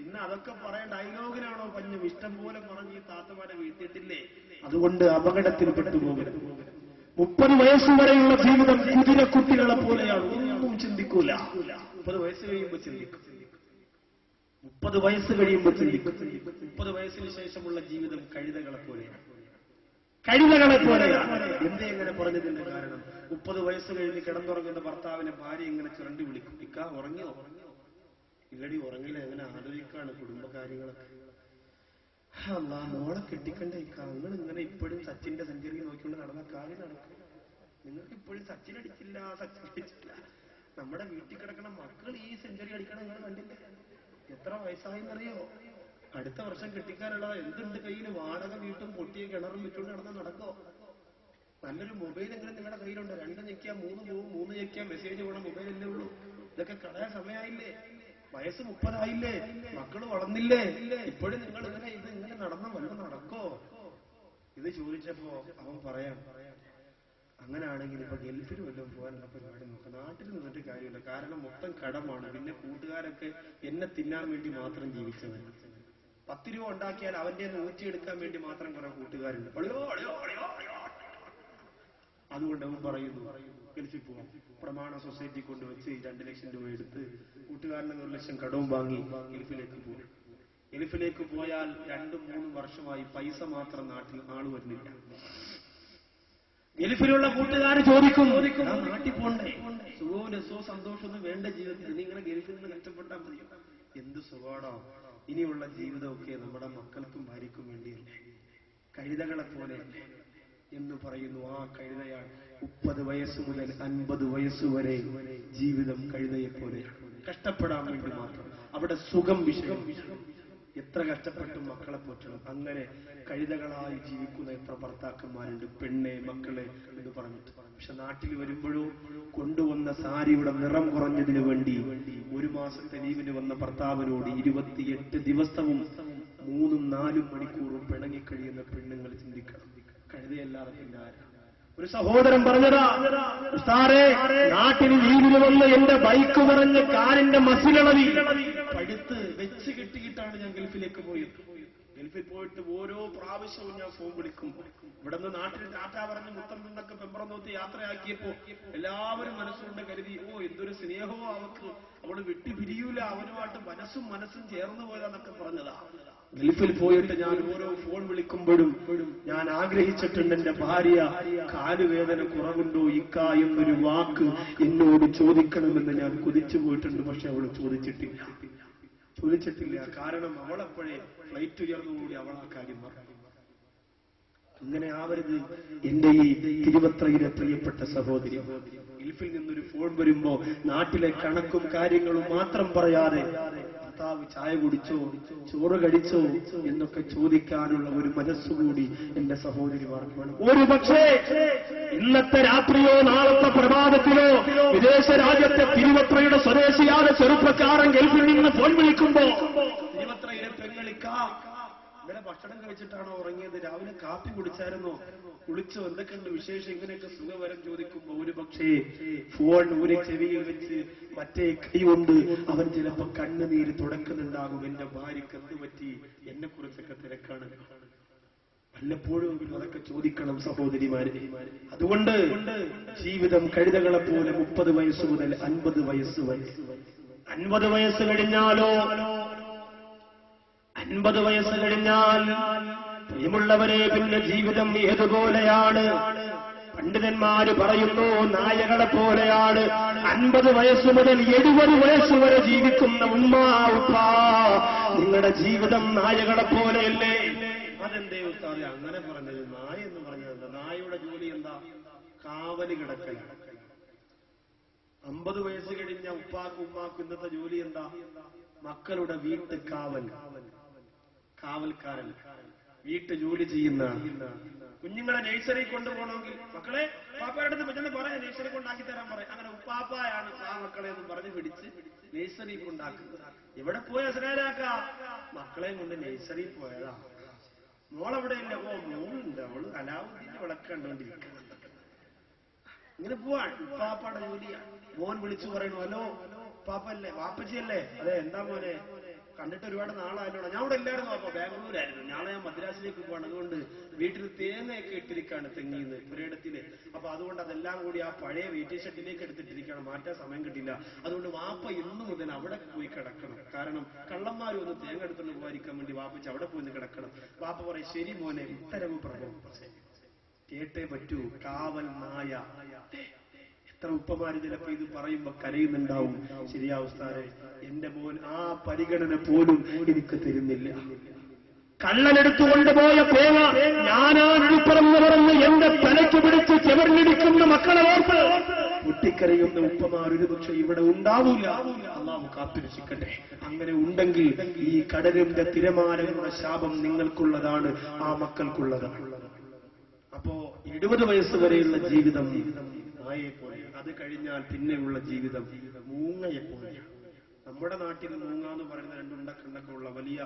S1: ഇന്ന് അതൊക്കെ പറയാൻ ഡയലോഗിനാണോ പഞ്ഞും ഇഷ്ടം പോലെ പറഞ്ഞ് ഈ താത്തമാരെ വീഴ്ത്തിയിട്ടില്ലേ? അതുകൊണ്ട് അപകടത്തിൽ പെട്ടുപോകരുത്. 30 വയസ്സുവരെയുള്ള ജീവിതം കുതിരക്കുട്ടികളെ പോലെയാണ്. ഒന്നും ചിന്തിക്കൂല. 30 വയസ്സ് കഴിയുമ്പോൾ ചിന്തിക്കും. 30 വയസ്സ് കഴിയുമ്പോൾ ചിന്തിക്കും. 30 വയസ്സിന് ശേഷമുള്ള ജീവിതം കഴുതകളെ പോലെയാണ്. കഴുതകളെ പോലെയാണ്. എന്തേ എങ്ങനെ പറഞ്ഞതിന്റെ കാരണം 30 വയസ്സ് കഴിഞ്ഞ് കിടന്നുറങ്ങുന്ന ഭർത്താവിനെ ഭാര്യ ഇങ്ങനെ ചുരണ്ടി വിളിക്കും. ഇക്കാ ഉറങ്ങിയോ? ഇല്ലടി ഉറങ്ങില്ല. എങ്ങനെ ആലോചിക്കാണ് കുടുംബകാര്യങ്ങളൊക്കെ. അല്ലാ മോളെ കെട്ടിക്കണ്ട ഇക്ക. നിങ്ങൾ ഇങ്ങനെ ഇപ്പോഴും സച്ചിന്റെ സെഞ്ചുറി നോക്കിക്കൊണ്ട് നടന്ന കാര്യം നടക്കും. നിങ്ങൾക്ക് ഇപ്പോഴും സച്ചിൻ അടിച്ചില്ല, സച്ചിൻ അടിച്ചില്ല. നമ്മുടെ വീട്ടിൽ കിടക്കണ മക്കൾ ഈ സെഞ്ചുറി അടിക്കണം. നിങ്ങൾ കണ്ടില്ലേ? എത്ര വയസ്സായെന്നറിയോ? അടുത്ത വർഷം കെട്ടിക്കാനുള്ളത് എന്തുണ്ട് കയ്യിൽ? വാടക വീട്ടും പൊട്ടിയ കിണറും വിട്ടുകൊണ്ട് നടന്നാൽ നടക്കോ? നല്ലൊരു മൊബൈൽ എങ്കിലും നിങ്ങളുടെ കയ്യിലുണ്ട്. 2 ഞെക്കിയാൽ 3 പോവും, 3 ഞെക്കിയാൽ മെസ്സേജ് പോകണ മൊബൈലല്ലേ ഉള്ളൂ. ഇതൊക്കെ കളയാൻ സമയമായില്ലേ? വയസ്സ് 30 ആയില്ലേ? മക്കള് വളർന്നില്ലേ? ഇപ്പോഴും നിങ്ങൾ ഇങ്ങനെ നടന്ന വല്ലതും നടക്കോ? ഇത് ചോദിച്ചപ്പോ അവൻ പറയാം അങ്ങനെയാണെങ്കിൽ ഇപ്പൊ ഗൾഫിൽ വല്ലതും പോകാനുള്ള പരിപാടി നോക്കാം. നാട്ടിൽ നിന്നിട്ട് കാര്യമില്ല. കാരണം മൊത്തം കടമാണ്. പിന്നെ കൂട്ടുകാരൊക്കെ എന്നെ തിന്നാൻ വേണ്ടി മാത്രം ജീവിച്ചവൻ. 10 രൂപ ഉണ്ടാക്കിയാൽ അവന്റെ ഊറ്റിയെടുക്കാൻ വേണ്ടി മാത്രം കുറെ കൂട്ടുകാരുണ്ട്. അതുകൊണ്ട് അവൻ പറയുന്നു ഗൾഫിൽ പോവാം. പ്രമാണ സൊസൈറ്റി കൊണ്ടുവച്ച് 2 ലക്ഷം രൂപ എടുത്ത് കൂട്ടുകാരന് 1 ലക്ഷം കടവും വാങ്ങി ഗൾഫിലേക്ക് പോകും. ഗൾഫിലേക്ക് പോയാൽ 2-3 വർഷമായി പൈസ മാത്രം നാട്ടിൽ ആള് വരുന്നില്ല. ഗൾഫിലുള്ള കൂട്ടുകാർ ചോദിക്കും നാട്ടിൽ പോണ്ടേ? സുഖവും രസവും സന്തോഷമൊന്നും വേണ്ട ജീവിതത്തിൽ. നീ ഇങ്ങനെ ഗൾഫിൽ നിന്ന് കഷ്ടപ്പെട്ടാൽ മതി. എന്ത് സുഖമാണോ? ഇനിയുള്ള ജീവിതമൊക്കെ നമ്മുടെ മക്കൾക്കും ഭാര്യയ്ക്കും വേണ്ടിയല്ലേ? കഴുതകളെ പോലെ എന്ന് പറയുന്നു. ആ കഴുതയാണ് 30 വയസ്സ് മുതൽ 50 വയസ്സ് വരെ ജീവിതം കഴുതയെ പോലെയാണ്. കഷ്ടപ്പെടാൻ വേണ്ടി മാത്രം. അവിടെ സുഖം വിഷയം. എത്ര കഷ്ടപ്പെട്ടും മക്കളെ പോറ്റണം. അങ്ങനെ കഴുതകളായി ജീവിക്കുന്ന എത്ര ഭർത്താക്കന്മാരുണ്ട്. പെണ്ണെ മക്കളെ എന്ന് പറഞ്ഞിട്ട്. പക്ഷെ നാട്ടിൽ വരുമ്പോഴോ കൊണ്ടുവന്ന സാരിയുടെ നിറം കുറഞ്ഞതിന് വേണ്ടി 1 മാസത്തെ ലീവിന് വന്ന ഭർത്താവിനോട് 28 ദിവസവും 3-4 മണിക്കൂറും പിണങ്ങിക്കഴിയുന്ന പെണ്ണുങ്ങൾ ചിന്തിക്കണം. കഴുതയല്ലാതെ പിന്നെ ആരാ? ഒരു സഹോദരൻ പറഞ്ഞതാ, ഉസ്താദേ നാട്ടിന് ലീവിന് വന്ന് എന്റെ ബൈക്ക് പറഞ്ഞ് കാലിന്റെ മസിലളവി പഴുത്ത് വെച്ച് കെട്ടിയിട്ടാണ് ഞാൻ ഗൾഫിലേക്ക് പോയത്. ഗൾഫിൽ പോയിട്ട് ഓരോ പ്രാവശ്യവും ഞാൻ ഫോൺ വിളിക്കും. ഇവിടെ നിന്ന് നാട്ടിൽ ടാറ്റ പറഞ്ഞ് മുത്തം നിന്നൊക്കെ പെമ്പറം നോത്തി യാത്രയാക്കിയപ്പോ എല്ലാവരും മനസ്സുകൊണ്ട് കരുതി എന്തൊരു സ്നേഹമോ അവക്ക്, അവള് വിട്ടുപിരിയൂല, അവനുമായിട്ട് മനസ്സും ചേർന്ന് പോയതാന്നൊക്കെ പറഞ്ഞതാ. ഗൾഫിൽ പോയിട്ട് ഞാൻ ഓരോ ഫോൺ വിളിക്കുമ്പോഴും ഞാൻ ആഗ്രഹിച്ചിട്ടുണ്ട് എന്റെ ഭാര്യ കാലുവേദന കുറവുണ്ടോ ഇക്ക എന്നൊരു വാക്ക് എന്നോട് ചോദിക്കണമെന്ന് ഞാൻ കൊതിച്ചു പോയിട്ടുണ്ട്. പക്ഷെ അവൾ ചോദിച്ചിട്ടില്ല. കാരണം അവളെപ്പോഴേ ഫ്ലൈറ്റ് ഉയർന്നുകൂടി അവൾ ആ കാര്യം പറഞ്ഞു. അങ്ങനെ ആവരുത് എന്റെ ഈ തിരുവത്രയിലെ പ്രിയപ്പെട്ട സഹോദരി. ഗൾഫിൽ നിന്നൊരു ഫോൺ വരുമ്പോ നാട്ടിലെ കണക്കും കാര്യങ്ങളും മാത്രം പറയാതെ ഭർത്താവ് ചായ കുടിച്ചോ, ചോറ് കഴിച്ചോ എന്നൊക്കെ ചോദിക്കാനുള്ള ഒരു മനസ്സുകൂടി എന്റെ സഹോദരിമാർക്ക് വേണം. ഒരു പക്ഷേ ഇന്നത്തെ രാത്രിയോ നാളത്തെ പ്രഭാതത്തിലോ വിദേശ രാജ്യത്തെ തിരുവത്രയുടെ സ്വദേശിയായ ചെറുപ്പക്കാരൻ ഗൾഫിൽ നിന്ന് ഫോൺ വിളിക്കുമ്പോ തിരുവത്രയിലെ പെങ്ങളിക്ക ഇന്നലെ ഭക്ഷണം കഴിച്ചിട്ടാണോ ഉറങ്ങിയത്? രാവിലെ കാപ്പി കുടിച്ചായിരുന്നോ? കുളിച്ചോ? എന്തൊക്കെയുണ്ട് വിശേഷം? ഇങ്ങനെയൊക്കെ സുഖവരം ചോദിക്കുമ്പോ ഒരു പക്ഷേ ഫോൺ ഒരു ചെവിയിൽ വെച്ച് മറ്റേ കൈ കൊണ്ട് അവൻ ചിലപ്പോ കണ്ണുനീര് തുടക്കുന്നുണ്ടാകും. എന്റെ ഭാര്യക്ക് എന്ത് പറ്റി? എന്നെ കുറിച്ചൊക്കെ തിരക്കാണ്. വല്ലപ്പോഴും അതൊക്കെ ചോദിക്കണം സഹോദരിമാരെ. അതുകൊണ്ട് ജീവിതം കഴുതകളെ പോലെ 30 വയസ്സ് മുതൽ 50 വയസ്സ് വരെ. 50 വയസ്സ് കഴിഞ്ഞാലോ 50 വയസ്സ് കഴിഞ്ഞാൽ പ്രിയമുള്ളവരെ പിന്നെ ജീവിതം ഏതുപോലെയാണ്? പണ്ഡിതന്മാര് പറയുന്നു നായകളെ പോലെയാണ്.
S2: 50 വയസ്സ് മുതൽ 70 വയസ്സ് വരെ ജീവിക്കുന്ന ഉമ്മ ഉപ്പ, നിങ്ങളുടെ ജീവിതം നായകളെ പോലെയല്ലേ?
S1: അതെന്തേ ഉസ്താദേ അങ്ങനെ പറഞ്ഞത്? നായ എന്ന് പറഞ്ഞത് എന്താ? നായയുടെ ജോലി എന്താ? കാവല് കിടക്കൽ. 50 വയസ്സ് കഴിഞ്ഞ ഉപ്പാക്കും ഉമ്മാക്കും ഇന്നത്തെ ജോലി എന്താ? മക്കളുടെ വീട്ട് കാവൽക്കാരൻ, വീട്ടു ജോലി ചെയ്യുന്ന. കുഞ്ഞുങ്ങളെ നഴ്സറി കൊണ്ടുപോകണമെങ്കിൽ മക്കളെ പാപ്പയുടെ അടുത്ത് പറ്റുന്ന പറയാം, നഴ്സറി കൊണ്ടാക്കി തരാൻ പറയാം. അങ്ങനെ ഉപ്പാപ്പയാണ് ആ മക്കളെ എന്ന് പറഞ്ഞ് പിടിച്ച് നഴ്സറി കൊണ്ടാക്കുന്നത്. എവിടെ പോയ അസനാരാക്ക? മക്കളെയും കൊണ്ട് നഴ്സറി പോയതാ. മോളെവിടെ ഇല്ല? ഓ മോളുണ്ട്, അവള് അലാവുദ്ദീന്റെ വിളക്ക് കണ്ടുകൊണ്ടിരിക്കുക. ഇങ്ങനെ പോവാൻ ഉപ്പാപ്പയുടെ ജോലിയാണ്. മോൻ വിളിച്ചു പറയണു, ഹലോ പാപ്പല്ലേ, വാപ്പച്ചിയല്ലേ? അതെ, എന്താ മോനെ, കണ്ടിട്ട് ഒരുപാട് നാളായല്ലോ. ഞാൻ ഇവിടെ ഇല്ലായിരുന്നു, അപ്പൊ ബാംഗ്ലൂരായിരുന്നു. നാളെ ഞാൻ മദ്രാസിലേക്ക് പോവാണ്. അതുകൊണ്ട് വീട്ടിൽ തേങ്ങയൊക്കെ ഇട്ടിരിക്കുകയാണ് തെങ്ങിന്ന് പുരയിടത്തില്. അപ്പൊ അതുകൊണ്ട് അതെല്ലാം കൂടി ആ പഴയ വെയിറ്റ് ഷെഡിലേക്ക് എടുത്തിട്ടിരിക്കുകയാണ്. മാറ്റാൻ സമയം കിട്ടില്ല. അതുകൊണ്ട് വാപ്പ ഇന്നു മുതൽ അവിടെ പോയി കിടക്കണം. കാരണം കള്ളന്മാരും ഒന്ന് തേങ്ങ എടുത്തുകൊണ്ട് പോകാതിരിക്കാൻ വേണ്ടി വാപ്പച്ച് അവിടെ പോയി കിടക്കണം. വാപ്പ പറയും, ശരി മോനെ, ഉത്തരവ് പ്രഭു, കേട്ടേ പറ്റൂ. കാവൽ നായ. എത്ര ഉപ്പമാര് ചിലപ്പോ ഇത് പറയുമ്പോ കരയുന്നുണ്ടാവും. ശരിയാവസ്ഥാനെ, എന്റെ മോൻ ആ പരിഗണന പോലും എനിക്ക് തരുന്നില്ല.
S2: കള്ളനെടുത്തു കൊണ്ടുപോയ തേങ്ങ ഞാനാണിപ്പറന്ന് പറഞ്ഞ് എന്റെ തലയ്ക്ക് പിടിച്ച് ചെവർന്നിരിക്കുന്ന മക്കളെ ഓർത്ത്
S1: പൊട്ടിക്കരയുന്ന ഉപ്പമാർ ഒരു പക്ഷെ ഇവിടെ ഉണ്ടാവില്ല. അള്ളാഹു കാത്തുരക്ഷിക്കട്ടെ. അങ്ങനെ ഉണ്ടെങ്കിൽ ഈ കടലിന്റെ തിരമാലകളുടെ ശാപം നിങ്ങൾക്കുള്ളതാണ്, ആ മക്കൾക്കുള്ളതാണ്. അപ്പോ 70 വയസ്സ് വരെയുള്ള ജീവിതം നായയെപ്പോലെ. അത് കഴിഞ്ഞാൽ പിന്നെയുള്ള ജീവിതം മൂങ്ങയെപ്പോലെയാണ്. നമ്മുടെ നാട്ടിൽ മൂങ്ങ എന്ന് പറയുന്ന 2 ഉണ്ടക്കണ്ടൊക്കെ ഉള്ള വലിയ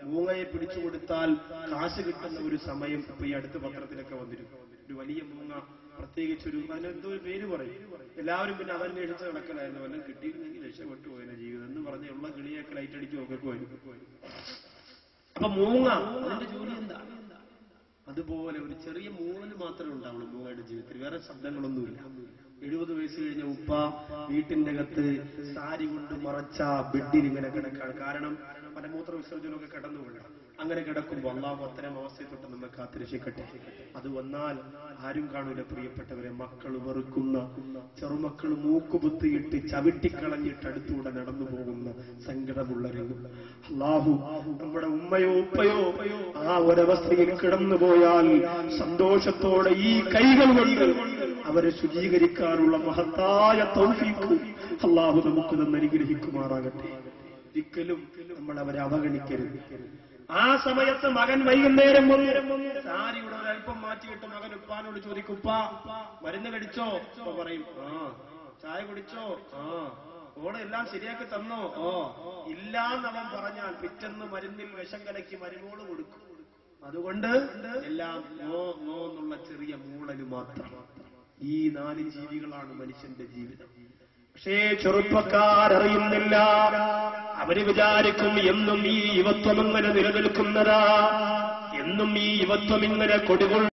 S1: മൂങ്ങയെ പിടിച്ചു കൊടുത്താൽ കാശ് കിട്ടുന്ന ഒരു സമയം ഇപ്പൊ ഈ അടുത്ത പത്രത്തിലൊക്കെ വന്നിരുന്നു. ഒരു വലിയ മൂങ്ങ, പ്രത്യേകിച്ച് അതിനെന്തോ ഒരു പേര് പറയും. എല്ലാവരും പിന്നെ അതന്വേഷിച്ച് നടക്കലായിരുന്നു. വല്ലതും കിട്ടിയിരുന്നെങ്കിൽ രക്ഷപ്പെട്ടു പോയതിന്റെ ജീവിതം എന്ന് പറഞ്ഞ ഉള്ള കിളിയൊക്കെ ലൈറ്റ് അടിച്ചു നോക്കൊക്കെ വരും. അപ്പൊ മൂങ്ങ അതിന്റെ ജോലി എന്താ? അതുപോലെ ഒരു ചെറിയ മൂങ്ങല് മാത്രമേ ഉണ്ടാവുള്ളൂ മൂങ്ങയുടെ ജീവിതത്തിൽ, വേറെ ശബ്ദങ്ങളൊന്നുമില്ല. 70 വയസ്സ് കഴിഞ്ഞ ഉപ്പ വീട്ടിന്റെ അകത്ത് സാരി കൊണ്ട് മറച്ച ബെഡിൽ ഇങ്ങനെ കിടക്കാണ്. കാരണം മലമൂത്ര വിസർജനമൊക്കെ കടന്നുകൊണ്ട അങ്ങനെ കിടക്കുമ്പോൾ അള്ളാഹു അത്തരം അവസ്ഥയെ തൊട്ട് നമ്മെ കാത്തിരക്ഷിക്കട്ടെ. അത് വന്നാൽ ആരും കാണൂല പ്രിയപ്പെട്ടവരെ. മക്കൾ വെറുക്കുന്ന ചെറുമക്കൾ മൂക്കുപുത്തിയിട്ട് ചവിട്ടിക്കളഞ്ഞിട്ട് അടുത്തൂടെ നടന്നു പോകുന്ന സങ്കടമുള്ള രംഗം. അള്ളാഹു നമ്മുടെ ഉമ്മയോ ഉപ്പയോ ആ ഒരവസ്ഥയിൽ കിടന്നുപോയാൽ സന്തോഷത്തോടെ ഈ കൈകൾ കൊണ്ട് അവരെ ശുചീകരിക്കാനുള്ള മഹത്തായ തൗഫീഖ് അള്ളാഹു നമുക്ക് തന്നെ അനുഗ്രഹിക്കുമാറാകട്ടെ. ഒരിക്കലും നമ്മൾ അവരെ അവഗണിക്കരുത്. ആ സമയത്ത് മകൻ വൈകുന്നേരം സാരിയുടെ ഒരൽപ്പം മാറ്റിയിട്ട് മകൻ ഉപ്പാനോട് ചോദിക്കും, ഉപ്പ മരുന്ന് കഴിച്ചോ? ഉപ്പ പറയും, ആ. ചായ കുടിച്ചോ? ആ. ഓടെ എല്ലാം ശരിയാക്കി തന്നോ? ഓ. ഇല്ലാന്നവൻ പറഞ്ഞാൽ പിറ്റെന്ന് മരുന്നിൽ വിഷം കലക്കി മരുമോള് കൊടുക്കും. അതുകൊണ്ട് എല്ലാം നോ നോ എന്നുള്ള ചെറിയ മൂളല് മാത്രം. ഈ 4 ജീവികളാണ് മനുഷ്യന്റെ ജീവിതം. പക്ഷേ ചെറുപ്പക്കാരറിയുന്നില്ല. അവര് വിചാരിക്കും എന്നും ഈ യുവത്വം ഇങ്ങനെ നിലനിൽക്കുന്നതാ, എന്നും ഈ യുവത്വം ഇങ്ങനെ കൊടികൊള്ളും.